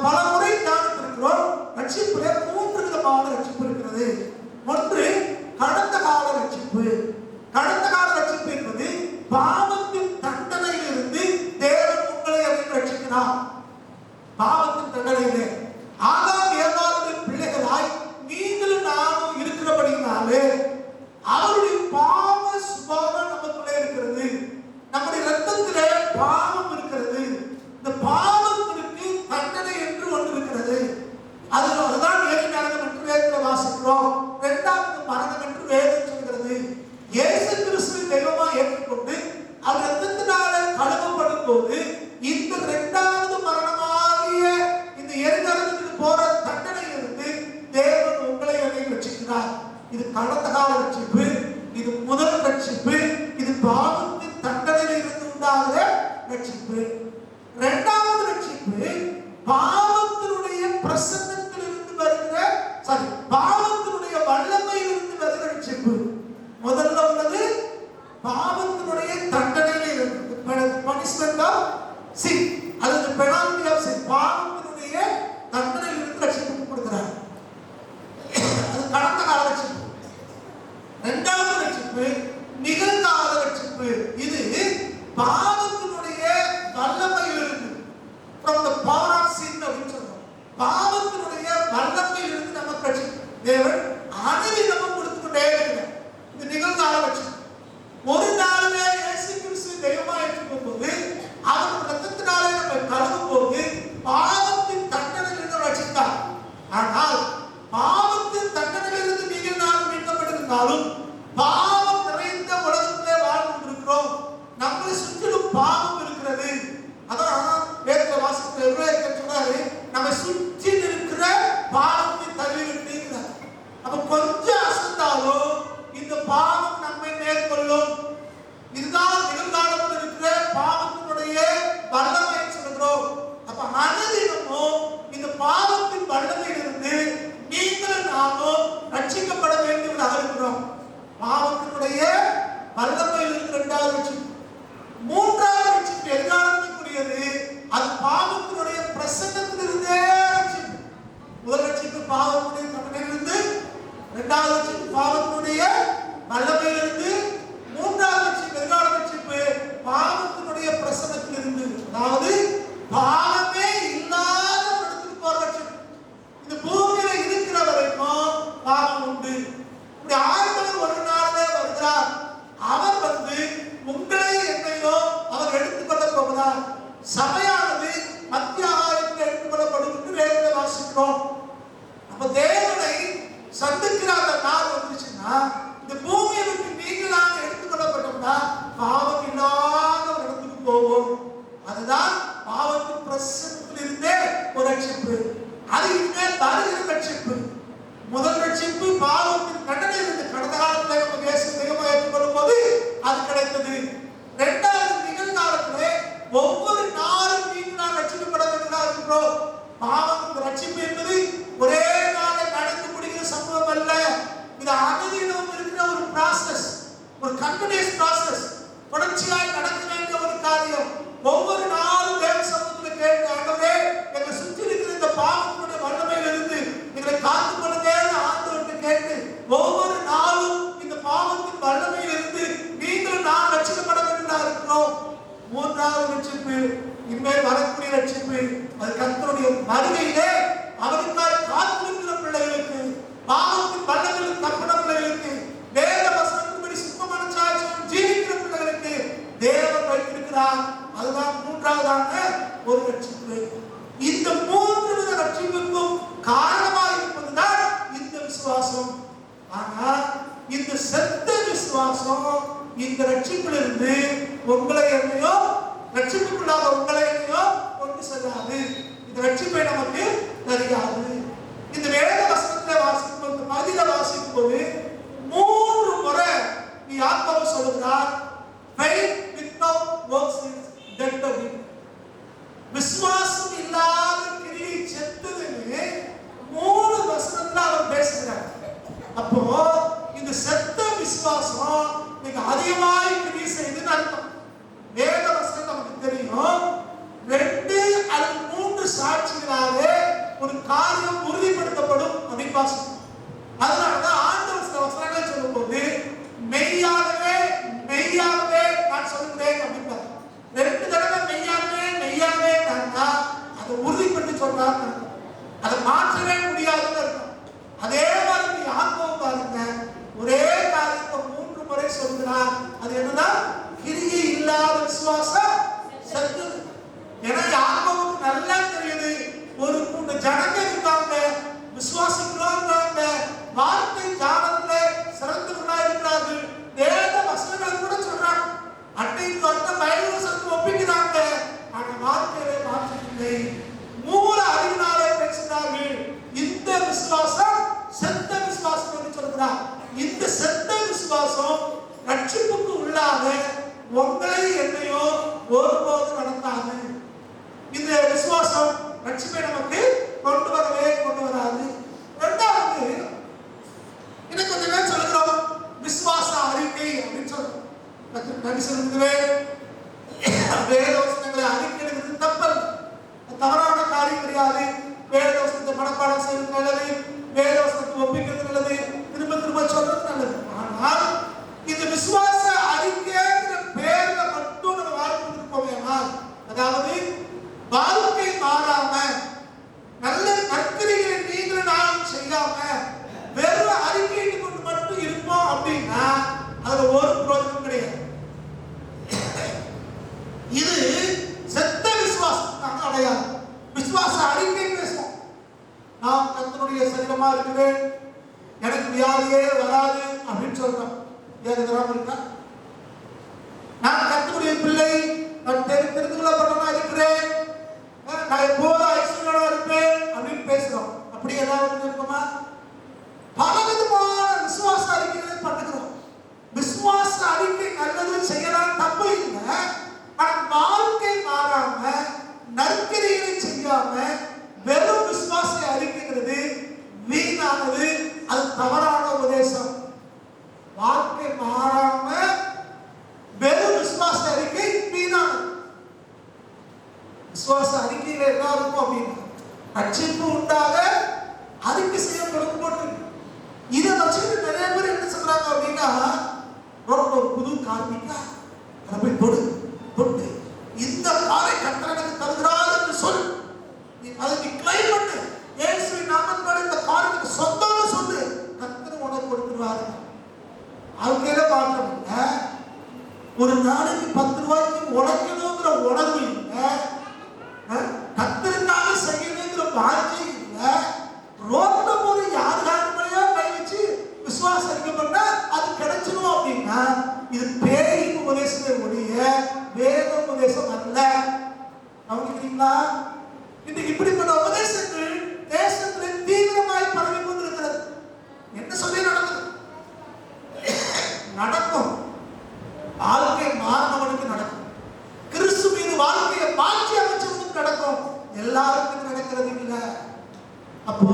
பல முறை தியானித்திருக்கிறோம். ரட்சிப்புல 3 விதமான ரட்சிப்பு இருக்கிறது. ஒன்று ரட்சிப்பு. கடந்த கால ரட்சிப்பு என்பது பாவத்தின் தண்டனையிலிருந்து தேவன் உங்களை ரட்சிக்கிறார். பாவத்தின் தண்டனையிலே ஆதாம் ஏவாளுடைய பிள்ளைகளாய் நீங்களும் நானும் இருக்கிறபடினாலே அவருடைய பாவ சுபாவம் நமக்குள்ளே இருக்கிறது. நம்முடைய ரத்தத்திலே பாவம் இருக்கிறது. இந்த பாவத்திற்கு தண்டனை என்று ஒன்று இருக்கிறது. அதுதான் ஏழு நரகம் என்று வேதத்தில் வாசிக்கிறோம். இரண்டாவது மரணம் என்று வேதம் சொல்கிறது. இயேசு கிறிஸ்துவை தெய்வமாக ஏற்றுக்கொண்டு அவர் ரத்தத்தினால கழுவப்படும் போது இந்த இரண்டாவது மரணமாகிய இந்த ஏழு நரகத்துக்கு போற தண்டனையிலிருந்து தேவன் உங்களை ரட்சிக்கிறார். இது கடந்த கால ரட்சிப்பு, இது முதல் ரட்சிப்பு, இது பாவத்தின் தண்டனையில் இருந்து உண்டாகிற ரட்சிப்பு. இரண்டாவது ரட்சிப்பு பாவத்தினுடைய பிரசன்னத்தில் இருந்து வருகிற பாவத்தினுடைய வல்லமையில் இருந்து வருகிற ரட்சிப்பு. முதல்ல உள்ளது பாவத்தினுடைய தண்டனையில் இருந்து பனிஷ்மெண்ட் ஆஃப் சின் அல்லது பெனால்டி ஆஃப் சின், பாவத்தினுடைய தண்டனையில் இருந்து ரட்சிப்பு கொடுக்கிறார். அது கடந்த கால ரட்சிப்பு. இரண்டாவது ரட்சிப்பு நிகழ்கால ரட்சிப்பு. இது பாவத்தினுடைய வல்லமையிலிருந்து from the power of sin அப்படின்னு சொல்றோம். பாவத்தினுடைய வல்லமையிலிருந்து நமக்கு ரட்சிப்பு தேவன் அனுதினமும் கொடுத்துக்கிட்டே இருக்கிறார். இது நிகழ்கால ரட்சிப்பு. ஒரு நாளிலே இயேசு கிறிஸ்து தெய்வமாக ஏற்றுக்கொள்ளும் போது அவர் ரத்தத்தினாலே நம்ம கழுவும் போது பாவத்தின் தண்டனையிலிருந்து ரட்சித்தார். ஆனால் பாவத்தின் தண்டனையிலிருந்து நீங்கள் நான் மீட்கப்பட்டிருந்தாலும் பாவம் நிறைந்த உலகத்திலே வாழ்ந்து கொண்டிருக்கிறோம். நம்மளை சுற்றிலும் பாவம் இருக்கிறது. அதான் வேதத்தை வாசிக்கிற எபிரேயர் சொன்னாரு, நம்ம சுற்றி இருக்கிற பாவத்தை தள்ளிவிட்டு. அப்ப கொஞ்சம் அசந்தாலும் இந்த பாவம் நம்மை மேற்கொள்ளும். இதுதான் நிகழ்காலத்தில் இருக்கிற பாவத்தினுடைய வல்லமை சொல்கிறோம். அப்ப அனுதினமும் இந்த பாவத்தின் வல்லமையிலிருந்து நீங்களும் நாமும் ரட்சிக்கப்பட வேண்டியவர்களாக இருக்கிறோம். பாவத்தினுடைய வல்லமையில் இருக்கிற இரண்டாவது ரட்சிப்பு. மூன்றாவது ரட்சிப்பு எதிர்காலத்துக்குரியது. அது பாவத்தினுடைய பிரசன்னத்திலிருந்தே ரட்சிப்பு. முதல் ரட்சிப்பு பாவத்தினுடைய தண்டனையிலிருந்து, இரண்டாவது ரட்சிப்பு பாவத்தினுடைய வல்லமையிலிருந்து, மூன்றாவது ரட்சிப்பு எதிர்கால ரட்சிப்பு பாவத்தினுடைய பிரசன்னத்திலிருந்து. அதாவது பாவமே இல்லாத இடத்துக்கு போற ரட்சிப்பு. இந்த பூமியில இருக்கிற வரைக்கும் பாவம் உண்டு. இப்படி ஆண்டவர் ஒரு நாளே வருகிறார். அவர் வந்து உங்களை என்னையோ அவர் எடுத்துக்கொள்ள போகிறார். சபையானது மத்திய ஆகாயத்தில் எடுத்துக்கொள்ளப்படும் என்று வேதத்தை வாசிக்கிறோம். அப்ப தேவனை சந்திக்கிற அந்த நாள் வந்துச்சுன்னா இந்த பூமியை விட்டு நீங்களாக எடுத்துக்கொள்ளப்பட்டோம்னா பாவம் இல்லாத ஒரு இடத்துக்கு போவோம். அதுதான் பாவத்தின் பிரசன்னத்தில் இருந்தே ஒரு ரட்சிப்பு. அது இனிமேல் வருகிற ரட்சிப்பு. முதல் ரட்சிப்பு பாவத்தின் தண்டனை இருந்து கடந்த காலத்தில் நம்ம இயேசு தெய்வமாக ஏற்றுக்கொள்ளும் போது அது கிடைத்தது. இரண்டாவது நிகழ்காலத்திலே ஒவ்வொரு நாளும் நீங்கள் ரட்சிக்கப்பட வேண்டியதாக இருக்கிறோம். பாவத்தின் ரட்சிப்பு என்பது ஒரே நாளை நடந்து முடிகிற சம்பவம் அல்ல. இது அனுதினம் இருக்கிற ஒரு ப்ராசஸ், ஒரு கண்டினியூஸ் ப்ராசஸ், தொடர்ச்சியாய் நடக்க வேண்டிய ஒரு காரியம். ஒவ்வொரு நாளும் தேவ சமூகத்தில் கேட்டு, ஆண்டவரே எங்களை சுற்றி இருக்கிற இந்த பாவத்தினுடைய வல்லமையிலிருந்து எங்களை காத்துக் கொள்ளுங்கன்னு ஆண்டவர்கிட்ட கேட்டு ஒவ்வொரு நாளும் இந்த பாவத்தின் வல்லமையிலிருந்து நீங்கள் நான் ரட்சிக்கப்பட வேண்டியதாக இருக்கிறோம். மூன்றாவது ரட்சிப்பு இனிமேல் வரக்கூடிய ரட்சிப்பு. அது கர்த்தருடைய வருகையிலே அவருக்காக காத்திருக்கிற பிள்ளைகளுக்கு, பாவத்தின் வல்லமையில் தப்பின பிள்ளைகளுக்கு, வேத வசனத்தின்படி சுத்தமான சாட்சியம் ஜீவிக்கிற பிள்ளைகளுக்கு தேவன் வைத்திருக்கிறார். அதுதான் மூன்றாவதான ஒரு ரட்சிப்பு. இந்த மூன்று வித ரட்சிப்புக்கும் காரணமாக இருப்பதுதான் இந்த விசுவாசம். ஆனால் இந்த செத்த விசுவாசம் இந்த ரட்சிப்பிலிருந்து உங்களை என்னையோ ரட்சிப்புக்குள்ளாக உங்களை என்னையோ கொண்டு செல்லாது. இந்த ரட்சிப்பை நமக்கு தெரியாது. இந்த வேத வசனத்தை வாசிக்கும் போது, பகுதியில வாசிக்கும் போது 3 முறை யாக்கோபு சொல்கிறார், faith without works is dead. விசுவாசம் இல்லாத கிரியை செத்ததுன்னு 3 வசனத்துல அவர் பேசுகிறார். அப்போ இந்த செத்த விசுவாசம் நீங்க அதிகமாய் கிரியை செய்துன்னு அர்த்தம். வேத வசனம் நமக்கு தெரியும், 2 அல்லது 3 சாட்சிகளாலே ஒரு காரியம் உறுதிப்படுத்தப்படும் அப்படின்னு வாசிக்கும். அதனாலதான் ஆண்டவர் வசனங்கள் சொல்லும் போது மெய் சொல்றாங்க. அதை மாற்றவே முடியாதுன்னு இருக்கும். அதே மாதிரி யாக்கோபு பாருங்க, ஒரே காரியத்தை 3 முறை சொல்கிறார். அது என்னன்னா, கிரியை இல்லாத விசுவாசம் செத்தது. ஏன்னா யாக்கோபுக்கு நல்லா தெரியுது, ஒரு கூட்ட ஜனங்க இருக்காங்க, விசுவாசிக்கிறாங்க, வார்த்தை ஞானத்துல சிறந்தவர்களா இருக்கிறார்கள், வேத வசனங்கள் கூட சொல்றாங்க, அன்னைக்கு வந்த பைபிள் வசனத்தை ஒப்பிக்கிறாங்க, ஆனா வார்த்தையை மாற்றவில்லை, மூல அறிவினாலே பேசுகிறார்கள். இந்த விசுவாசம் செத்த விசுவாசம் என்று சொல்கிறார். இந்த செத்த விசுவாசம் ரட்சிப்புக்கு உள்ளாக உங்களை என்னையோ ஒருபோது நடத்தாது. இந்த விசுவாசம் ரட்சிப்பை நமக்கு கொண்டு வராது. இரண்டாவது, இன்னும் கொஞ்ச நேரம் சொல்லுகிறோம் விசுவாச அறிக்கை அப்படின்னு சொல்றோம். வேதவசனங்களை அறிக்கையிடுவது தப்பல், தவறான காரியம் கிடையாது. வேதவசனத்தை மனப்பாடம் செய்வது நல்லது, வேதவசனத்தை ஒப்பிக்கிறது நல்லது, திரும்ப திரும்ப சொல்றது நல்லது. ஆனால் இந்த விசுவாச அறிக்கைங்கிற பேர்ல மட்டும் நம்ம வாழ்க்கை இருக்கோமேனால், அதாவது வாழ்க்கை மாறாம நல்ல நற்கிரிகளை நீங்களும் நானும் செய்யாம வெறும் அறிக்கையிட்டு கொண்டு மட்டும் இருப்போம் அப்படின்னா அதுல ஒரு பிரயோஜனம் கிடையாது. இது செத்த விசுவாசத்துக்கான அடையாளம். விசுவாச அறிக்கை பேசுவோம், நான் கர்த்தருடைய சரீரமா இருக்கிறேன், எனக்கு வியாதியே வராது அப்படின்னு சொல்றோம். இருக்கா? நான் கர்த்தருடைய பிள்ளை, நான் தெரிந்து கொள்ளப்பட்டவனா இருக்கிறேன், நான் எப்போதும் ஐஸ்வர்யமா இருப்பேன் அப்படின்னு பேசுறோம். அப்படி ஏதாவது இருக்குமா? பலவிதமான விசுவாச அறிக்கைகளை பண்ணுகிறோம். விசுவாச அறிக்கை நல்லது, செய்யலாம், தப்பு இல்லை. ஆனா வாழ்க்கை மாறாம நற்கிரிகளை செய்யாம வெறும் விசுவாச அறிக்கைங்கிறது வீணானது, அது தவறான உபதேசம். வாழ்க்கை மாறாம வெறும் விசுவாச அறிக்கை வீணானது. விசுவாச அறிக்கையில என்ன இருக்கும் அப்படின்னா, ரட்சிப்பு உண்டாக அறிக்கை செய்யப்படும் போட்டு இதை வச்சுட்டு நிறைய பேர் என்ன சொல்றாங்க அப்படின்னா, ரோட்ல ஒரு புது கார் நிக்கா, அதை போய் தொட்டு இந்த காரை கர்த்தர் எனக்கு தருகிறார் என்று சொல், அதை நீ கிளைம் பண்ணு, இயேசுவின் நாமத்தினால இந்த காரை எனக்கு சொந்தம்னு சொல்லு, கர்த்தர் உனக்கு கொடுத்துருவாரு. வாழ்க்கையில பார்த்தோம்னா ஒரு நாளைக்கு 10 ரூபாய்க்கு உழைக்கணுங்கிற உணர்வு இல்லை, கர்த்தருக்காக செய்யணுங்கிற வாஞ்சை இல்லை. ரோட்ல போற யாருக்காரங்களையோ கை வச்சு விசுவாசம் அறிக்கை பண்ணா அது கிடைச்சிடும் அப்படின்னா இது பேய் உபதேசத்தை ஒழிய வேத உபதேசம் அல்ல. கவனிக்கிறீங்களா? இன்னைக்கு இப்படிப்பட்ட உபதேசங்கள் தேசத்தில் தீவிரமாய் பரவி கொண்டிருக்கிறது. என்ன சொல்லி நடக்கும்? வாழ்க்கை மாறினவனுக்கு நடக்கும், கிறிஸ்து மீது வாழ்க்கையை மாற்றி அமைச்சவனுக்கு நடக்கும், எல்லாருக்கும் நடக்கிறது இல்லை. அப்போ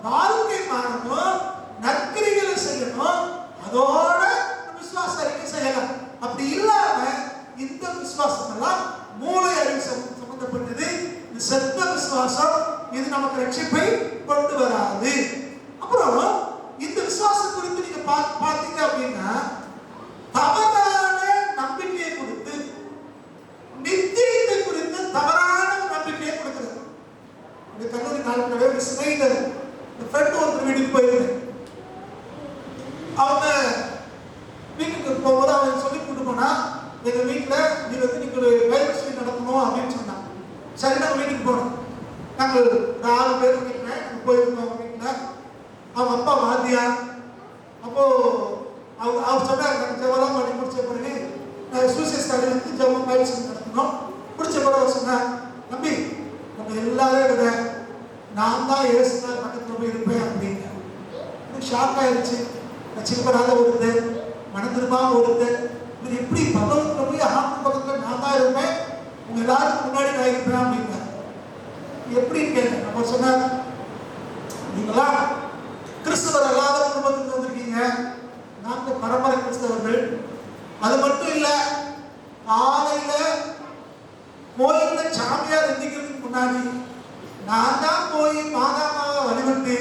வாழ்க்கை மாறணும், நற்கிரிகளை செய்யணும், அதோட விசுவாச அறிக்கை செய்யலாம். அப்படி இல்லாம இந்த விசுவாசம் எல்லாம் மூளை அறிவு சம்பந்தப்பட்டது, இந்த செத்த விசுவாசம், இது நமக்கு ரட்சிப்பை கொண்டு வராது. அப்புறம் இந்த விசுவாசம் குறித்து நீங்க பார்த்தீங்க அப்படின்னா, தவறான நம்பிக்கையை கொடுத்து நித்தியத்தை குறித்து தவறான நம்பிக்கையை கொடுக்கிறது. இந்த கல்லூரி நாட்களே ஒரு ஸ்நேகிதர் ஃப்ரெண்ட் ஒருத்தர் வீட்டுக்கு போயிருந்தேன். அவங்க வீட்டுக்கு போகும்போது அவன் சொல்லி கூட்டு போனா, எங்க வீட்டுல நீ இன்னைக்கு ஒரு பைபிள் ஸ்டடி நடக்கணும் அப்படின்னு சொன்னாங்க. சரி, நாங்கள் வீட்டுக்கு போனோம். நாங்கள் 4 பேர் வீட்டில் போயிருந்தோம். அவங்க வீட்டுல அவங்க அப்பா வாத்தியார். அப்போ அவர் சொன்னாங்க, ஜெபலாம் பண்ணி முடிச்ச பிறகு சூசைட் ஸ்டாலின் ஜெபம் பைபிள் ஸ்டடி நடத்தணும். முடிச்ச பிறகு அவர் சொன்னார், தம்பி நம்ம எல்லாரையும் விட நான் தான் ஏசுனார் பக்கத்தில் போய் இருப்பேன் அப்படின்னு. எனக்கு ஷாக் ஆயிடுச்சு. ரசிக்கப்படாத ஒருத்தர், மனதிரும்பாம ஒருத்தர், இது எப்படி பகவத்தில் போய் ஆண்டு பக்கத்தில் நான் தான் இருப்பேன், உங்க எல்லாருக்கும் முன்னாடி நான் இருப்பேன் அப்படின்னா எப்படின்னு கேட்டேன். நம்ம சொன்னார், நீங்களா கிறிஸ்தவர் அல்லாத குடும்பத்துக்கு வந்திருக்கீங்க, நாங்கள் பரம்பரை கிறிஸ்தவர்கள். அது மட்டும் இல்லை, காலையில கோயில்ல சாமியார் எந்திக்கிறதுக்கு முன்னாடி நான் தான் போய் மாதாமாவை வழிபட்டு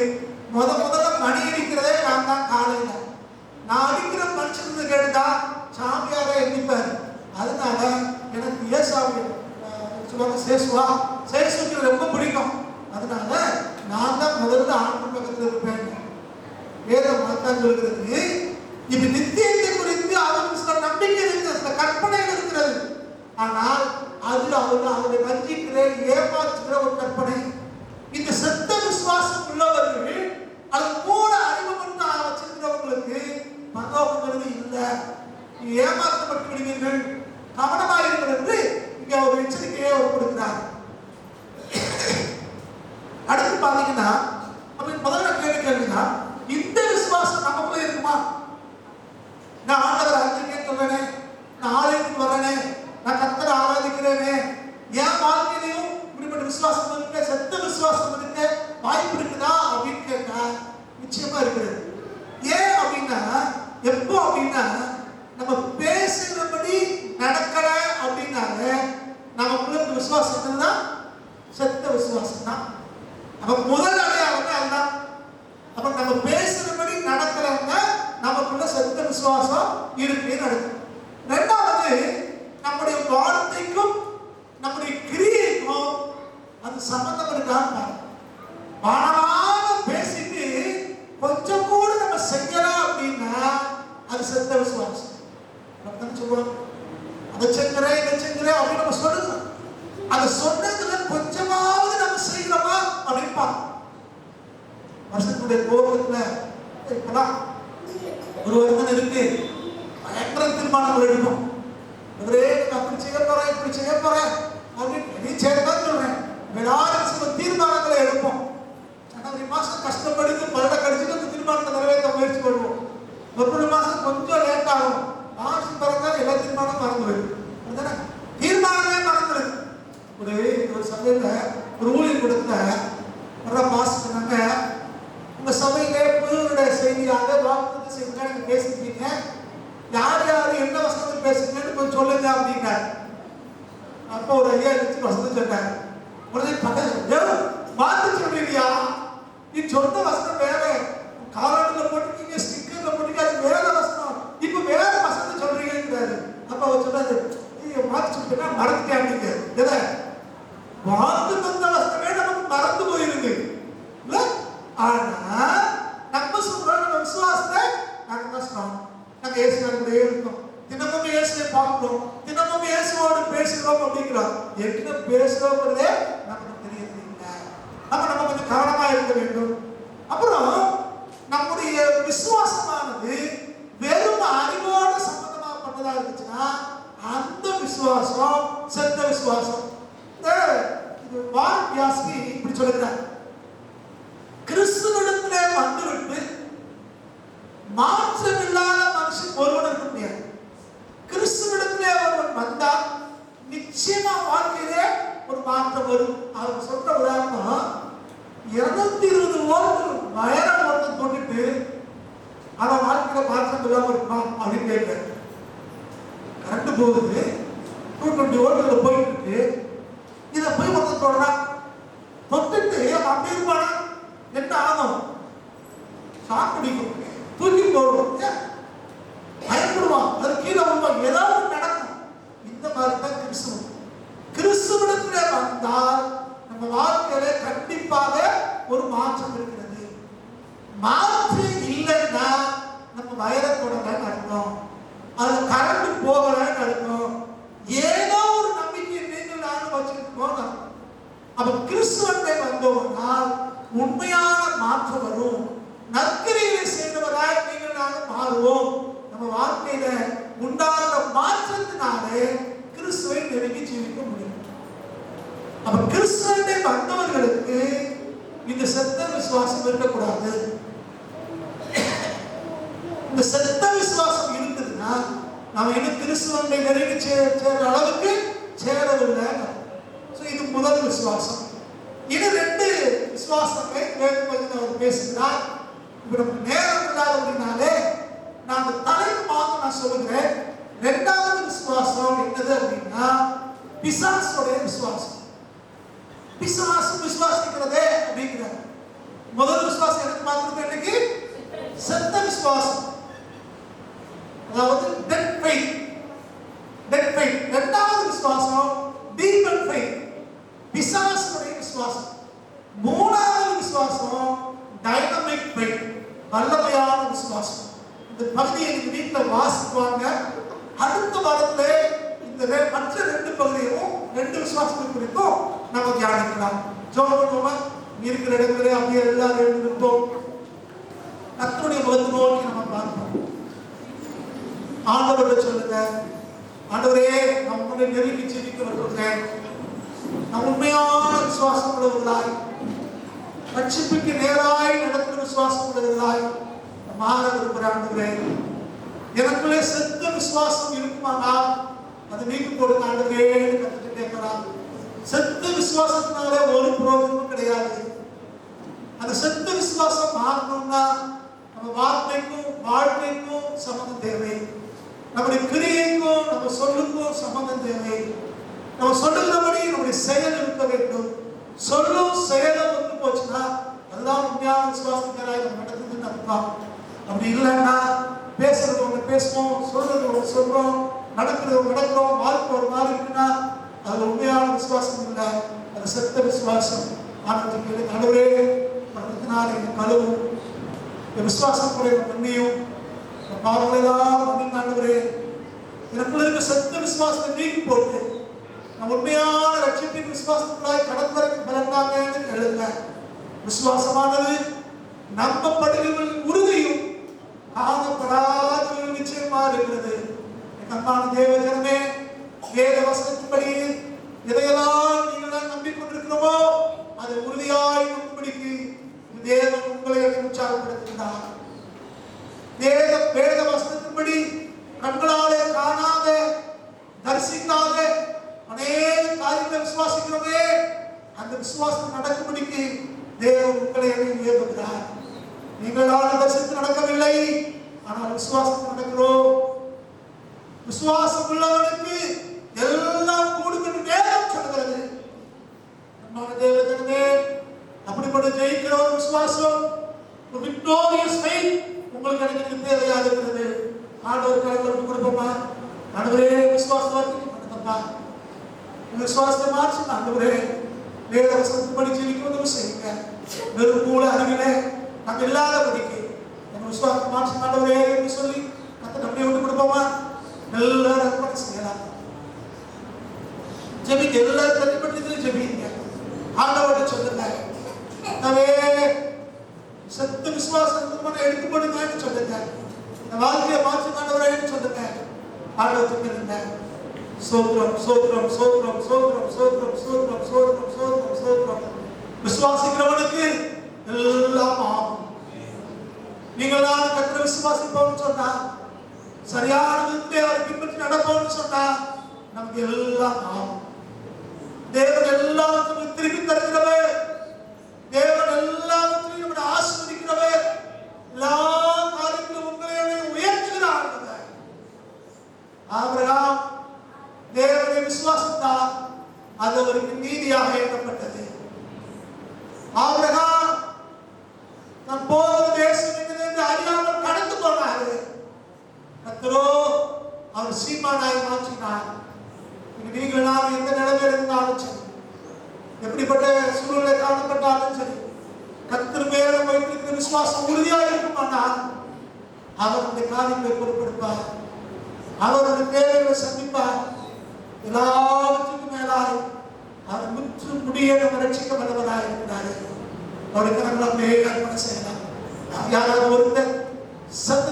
முதல்ல மணி அடிக்கிறதே நான் தான். காலையில நான் அடிக்கிற மனுஷன் கேட்டுட்டா சாமியாரை எந்திப்பாரு. அதனால எனக்கு ஏசாவை சொல்லுவாங்க, சேசுவா, சேசுக்கு ரொம்ப பிடிக்கும். அதனால நான் தான் முதல்ல ஆண்டு பக்கத்தில் இருப்பேன். வேதம் மாத்தான் சொல்கிறது. இது நித்தியத்தை குறித்து அவருக்கு சில நம்பிக்கை இருக்கிறது, சில கற்பனைகள் இருக்கிறது. ஆனால் அது அவருடைய வஞ்சிக்கிற ஏமாற்றுகிற ஒரு கற்பனை. இந்த செத்த விசுவாசம் உள்ளவர்கள் அது கூட அறிமுகம்னு வச்சிருக்கிறவங்களுக்கு பரலோகங்கிறது இல்லை, ஏமாற்றப்பட்டு விடுவீர்கள், கவனமாயிருங்கள் என்று இங்க ஒரு எச்சரிக்கையை அவர் கொடுக்கிறார். அடுத்து பாத்தீங்கன்னா முதல்ல கேள்வி கேளுங்க, இந்த விசுவாசம் நமக்குள்ள இருக்குமா? நான் ஆண்டவர் அறிஞ்சிருக்கேன்னு சொல்றேனே, நான் ஆலயத்துக்கு வரேனே, நான் கர்த்தரை ஆராதிக்கிறேனே, என் வாழ்க்கையிலையும் இப்படிப்பட்ட விசுவாசம் இருக்கு, செத்த விசுவாசம் இருக்கு, வாய்ப்பு இருக்குதா அப்படின்னு கேட்டா நிச்சயமா இருக்குது. ஏன் அப்படின்னா, எப்போ அப்படின்னா நம்ம பேசுகிறபடி நடக்கல அப்படின்னால நமக்குள்ள விசுவாசம் தான் செத்த விசுவாசம் தான். அப்ப முதல் அடையாளம் அதுதான். அப்ப நம்ம பேசுறபடி நடக்கலன்னா நமக்குள்ள செத்த விசுவாசம் இருக்குன்னு அர்த்தம். ரெண்டாவது, நம்முடைய வார்த்தைக்கும் நம்முடைய கிரியைக்கும் அது சம்பந்தம் இருக்கான்னு பாடமாக பேசிட்டு கொஞ்சம் கூட நம்ம செய்யலாம் அப்படின்னா அது செத்த விசுவாசம். சொல்லுவோம் அதை செஞ்சுறேன் இதை செஞ்சுறேன் அப்படின்னு நம்ம சொல்லுறோம். அதை சொன்னதுல கொஞ்சமாவது நம்ம செய்யறோமா அப்படின்னு பார்க்கணும். வருஷத்துடைய கோபத்துல இப்பதான் ஒரு வருடம் இருக்கு, பயங்கர தீர்மானங்கள் எடுப்போம். அப்படி செய்ய போறேன் இப்படி செய்ய போறேன் அப்படின்னு நீ சேர்ந்தான் சொல்றேன். எல்லாரும் சில தீர்மானங்களை எடுப்போம். ஜனவரி மாசம் கஷ்டப்படுத்து பல்ல கடிச்சுட்டு அந்த தீர்மானத்தை நிறைவேற்ற முயற்சி பண்ணுவோம். பிப்ரவரி மாசம் கொஞ்சம் லேட் ஆகும், மார்ச் பிறந்தால் எல்லா தீர்மானம் மறந்து போயிடும். தீர்மானமே மறந்துடுது. ஒரு சபையில ஒரு ஊழியர் கொடுத்த மாசம் சொன்னாங்க, உங்க சபையில புதுவருடைய செய்தியாக வாக்குறுதி செய்தியாக நீங்க பேசிருக்கீங்க, யார் யார் என்ன வசனம் பேசுங்கன்னு கொஞ்சம் சொல்லுங்க அப்படின்னாரு. அப்போ ஒரு ஐயா எடுத்து வசனம் சொன்னாங்க. உடனே மாத்து சொல்றீங்களா, நீ சொன்ன வசனம் வேற, காலத்துல போட்டுக்கீங்க, ஸ்டிக்கர்ல போட்டுக்க, அது வேற வசனம், இப்ப வேற வசனம் சொல்றீங்கிறாரு. அப்ப அவர் சொன்னாரு, மாத்து சொல்லிட்டா மறந்துட்டாங்க. எதை வாக்கு தந்த வசனமே நமக்கு மறந்து போயிருக்கு. ஆனா நம்ம சொல்றோம், நம்ம விசுவாசத்தை நாங்க தான் சொல்றோம், நாங்க இயேசுவோட இருக்கோம், தினமும் இயேசுவை பார்க்கிறோம், தினமும் இயேசுவோடு பேசுகிறோம் அப்படிங்கிறோம். என்ன பேசுறோங்கிறதே நமக்கு தெரியறது இல்லை. அப்ப நம்ம கொஞ்சம் கவனமா இருக்க வேண்டும். அப்புறம் நம்முடைய விசுவாசமானது வெறும் அறிவோட சம்பந்தமாப்பட்டதா இருந்துச்சுன்னா அந்த விசுவாசம் செத்த விசுவாசம். வார்த்தியாசி இப்படி சொல்லுகிறார், கிறிஸ்துவிடத்திலே வந்துவிட்டு மாற்றம் இல்லாத மனுஷன் ஒருவன் இருக்க முடியாது. கிறிஸ்துவிடத்திலே ஒருவன் வந்தால் நிச்சயமா வாழ்க்கையிலே ஒரு மாற்றம் வரும். அவர் சொல்ற உதாரணம், 220 வோல்ட் வயரை ஒருத்தன் தொட்டுட்டு அவன் வாழ்க்கையில மாற்றம் இல்லாம இருப்பான் அப்படின்னு கேட்கிறார். கரண்ட் போகுது, 220 வோல்ட்ல போயிட்டு இருக்கு, இதை போய் ஒருத்தன் தொடறான், தொட்டுட்டு அவன் அப்படி இருப்பானா, என்ன ஆகும்? ஷாக் அடிக்கும், தூக்கி போடுவோம், பயப்படுவான், அது கீழே வருவான், ஏதாவது நடக்கும். இந்த மாதிரி தான் கிறிஸ்துவம். கிறிஸ்துவிடத்திலே வந்தால் நம்ம வாழ்க்கையில கண்டிப்பாக ஒரு மாற்றம் இருக்கிறது. மாற்றம் இல்லைன்னா நம்ம வயதை தொடங்கன்னு அர்த்தம், அது கரண்ட் போகலன்னு அர்த்தம், ஏதோ ஒரு நம்பிக்கை நீங்கள் நானும் வச்சிருக்கோம். அப்ப கிறிஸ்துவத்தை வந்தோம்னால் உண்மையான மாற்றம் வரும். நற்கிரியை செய்தவராய் நீங்கள் நானும் மாறுவோம். நம்ம வாழ்க்கையில உண்டான மாற்றத்தினாலே கிறிஸ்துவை நெருங்கி ஜீவிக்க முடியும். அப்ப கிறிஸ்துவத்தை வந்தவர்களுக்கு இந்த செத்த விசுவாசம் இருக்கக்கூடாது. இந்த செத்த விசுவாசம் இருந்ததுன்னா நாம இன்னும் கிறிஸ்துவனை நெருங்கி சேர அளவுக்கு சேரவில்லை. இது முதல் விசுவாசம். இது 2 விசுவாசங்களை அவர் பேசுகிறார். இப்ப நமக்கு நேரம் இல்லாத அப்படின்னாலே நான் தலைப்பு பார்த்து நான் சொல்லுகிறேன். 2வது விசுவாசம் என்னது அப்படின்னா பிசாசுடைய விசுவாசம். பிசாசு விசுவாசிக்கிறதே அப்படிங்கிறார். முதல் விசுவாசம் எனக்கு பார்த்துருக்கேன், இன்னைக்கு செத்த விசுவாசம், அதாவது டெட் ஃபெய்த். Dead faith. 2வது விசுவாசம் டீமன் ஃபெய்த், பிசாசுடைய விசுவாசம். வல்லமையான விசுவாசம். இந்த பகுதியை நீங்க வீட்டில் வாசிக்குவாங்க. அடுத்த வாரத்துல இந்த மற்ற 2 பகுதியும் 2 விசுவாசங்கள் குறித்தும் நம்ம தியானிக்கலாம். ஜோபனோமா இருக்கிற இடங்களே அப்படியே எல்லாரும் எழுந்திருப்போம். கர்த்தருடைய முகத்தை நோக்கி நம்ம பார்ப்போம். ஆண்டவரோட சொல்லுங்க, ஆண்டவரே நான் உங்களை நெருங்கி ஜெபிக்க வருகிறேன். நான் உண்மையான விசுவாசம் உள்ளவர்களாய், ரட்சிப்புக்கு நேராய் நடக்கிற விசுவாசம் உள்ளவர்களாய் மாற விரும்புகிற ஆண்டவரே, எனக்குள்ளே செத்த விசுவாசம் இருக்குமானால் அது நீக்கி கொடுங்க ஆண்டவரே கத்துட்டு கேட்கலாம். செத்த விசுவாசத்தினாலே ஒரு பிரயோஜனமும் கிடையாது. அந்த செத்த விசுவாசம் மாறணும்னா நம்ம வார்த்தைக்கும் வாழ்க்கைக்கும் சம்மந்தம் தேவை. நம்முடைய கிரியைக்கும் நம்ம சொல்லுக்கும் சம்மந்தம் தேவை. நம்ம சொல்லுகிறபடி நம்முடைய செயல் இருக்க வேண்டும். சொல்லும் செயலும் வந்து போச்சுன்னா அதுதான் உண்மையான விசுவாசத்தினால நம்ம நடக்குதுன்னு அர்த்தம். அப்படி இல்லைன்னா பேசுறது ஒன்று பேசுவோம், சொல்றது ஒன்று சொல்றோம், நடக்கிறது நடக்கிறோம், வாழ்க்கை ஒரு மாதிரி இருக்குன்னா அது உண்மையான விசுவாசம் இல்லை, அது செத்த விசுவாசம். ஆனதுக்கு நடுவே மரணத்தினால் என்னை கழுவும், என் விசுவாசம் குறைவு மன்னியும், பாவங்களெல்லாம் மன்னிங்க ஆண்டவரே. எனக்குள்ள இருக்க செத்த விசுவாசத்தை நீக்கி போட்டு நான் உண்மையான ரட்சிப்பின் விசுவாசத்தினாய் கடந்து வரைக்கும் பலனாங்கன்னு எழுதுங்க. விசுவாசமானது நம்பப்படுகிறவர்களின் உறுதியும் காணப்படாதவர்கள் நிச்சயமா இருக்கிறது. அன்பான தேவ ஜனமே, வேத வசனத்தின்படி எதையெல்லாம் நீங்கள் நம்பிக்கொண்டிருக்கிறோமோ அதை உறுதியாய் நம்பும்படிக்கு தேவன் உங்களை உற்சாகப்படுத்துகிறார். வேத வசனத்தின்படி கண்களாலே காணாத தரிசிக்காத அநேக காரியங்களை விசுவாசிக்கிறோமே, அந்த விசுவாசம் நடக்கும்படிக்கு தேவன் உங்களை ஏவுகிறார். நீங்களால் தரிசித்து நடக்கவில்லை, ஆனால் விசுவாசம் நடக்கிறோம். விசுவாசம் உள்ளவனுக்கு எல்லாம் கூடும் என்று வேதம் சொல்கிறது. தேவஜனமே, அப்படிப்பட்ட ஜெயிக்கிற ஒரு விசுவாசம், விக்டோரியஸ் ஃபெய்த் உங்களுக்கு எனக்கு தேவையாக இருக்கிறது. ஆண்டவர் கடவுளுக்கு கொடுப்போமா? ஆண்டவரே விசுவாசத்தை பண்ணுங்கப்பா, விசுவாசத்தை மாற்றி ஆண்டவரே வேத வசனத்தின்படி ஜீவிக்க உதவி செய்யுங்க. வெறும் மூல அறிவிலே நம்ம இல்லாதபடிக்கு நம்ம விசுவாசத்தை மாற்றி ஆண்டவரே என்று சொல்லி கத்தை நம்மளே விட்டு கொடுப்போமா? எல்லாரும் அர்ப்பணம் செய்யலாம். ஜெபிக்க எல்லாரும் தனிப்பட்டு ஜெபிங்க. ஆண்டவர்கிட்ட சொல்லுங்க, கர்த்தாவே சத்த விசுவாசத்தை எடுத்து போடுங்கன்னு சொல்லுங்க. இந்த வாழ்க்கையை மாற்றி ஆண்டவரேன்னு சொல்லுங்க. ஆண்டவருக்கு இருங்க. சோத்ரம் சோத்ரம் சோத்ரம் சோத்ரம் சோத்ரம் சோத்ரம் சோத்ரம் சோத்ரம் சோத்ரம். விசுவாசிக்கிறவனுக்கு எல்லாம் ஆகும். நீங்கள் தான் கற்ற விசுவாசிப்போம்னு சொன்னா, சரியான விதத்தை அவரை பின்பற்றி நடப்போம்னு சொன்னா நமக்கு எல்லாம் ஆகும். தேவன் எல்லாவற்றையும் திருப்பி தருகிறவர், தேவன் எல்லாவற்றையும் நம்மை ஆசீர்வதிக்கிறவர், எல்லா காரியத்திலும் உங்களை உயர்த்துகிறார். ஆபிரகாம் தேவனை விசுவாசித்தார், அது அவருக்கு நீதியாக எண்ணப்பட்டது. ஆபிரகாம் நான் போகிற தேசம் என்று அறியாமல் கடந்து போனாரு. கர்த்தரோ அவர் சீமானாய் மாற்றினார். நீங்கள் நாம் எந்த நிலைமையில் இருந்தாலும் சரி, எப்படிப்பட்ட சூழ்நிலை காணப்பட்டாலும் சரி, கர்த்தர் மேல வைத்திருக்கிற விசுவாசம் உறுதியாக இருக்குமானால் அவர் அந்த காரியங்களை பொறுப்பெடுப்பார். அவர் அந்த தேவைகளை சந்திப்பார். எல்லாவற்றுக்கும் மேலாய் அவர் முற்று முடிய ரட்சிக்க வல்லவராய் இருக்கிறார். அவருடைய கரங்களை அர்ப்பணம் செய்யலாம். யாராவது ஒருத்தர் சத்த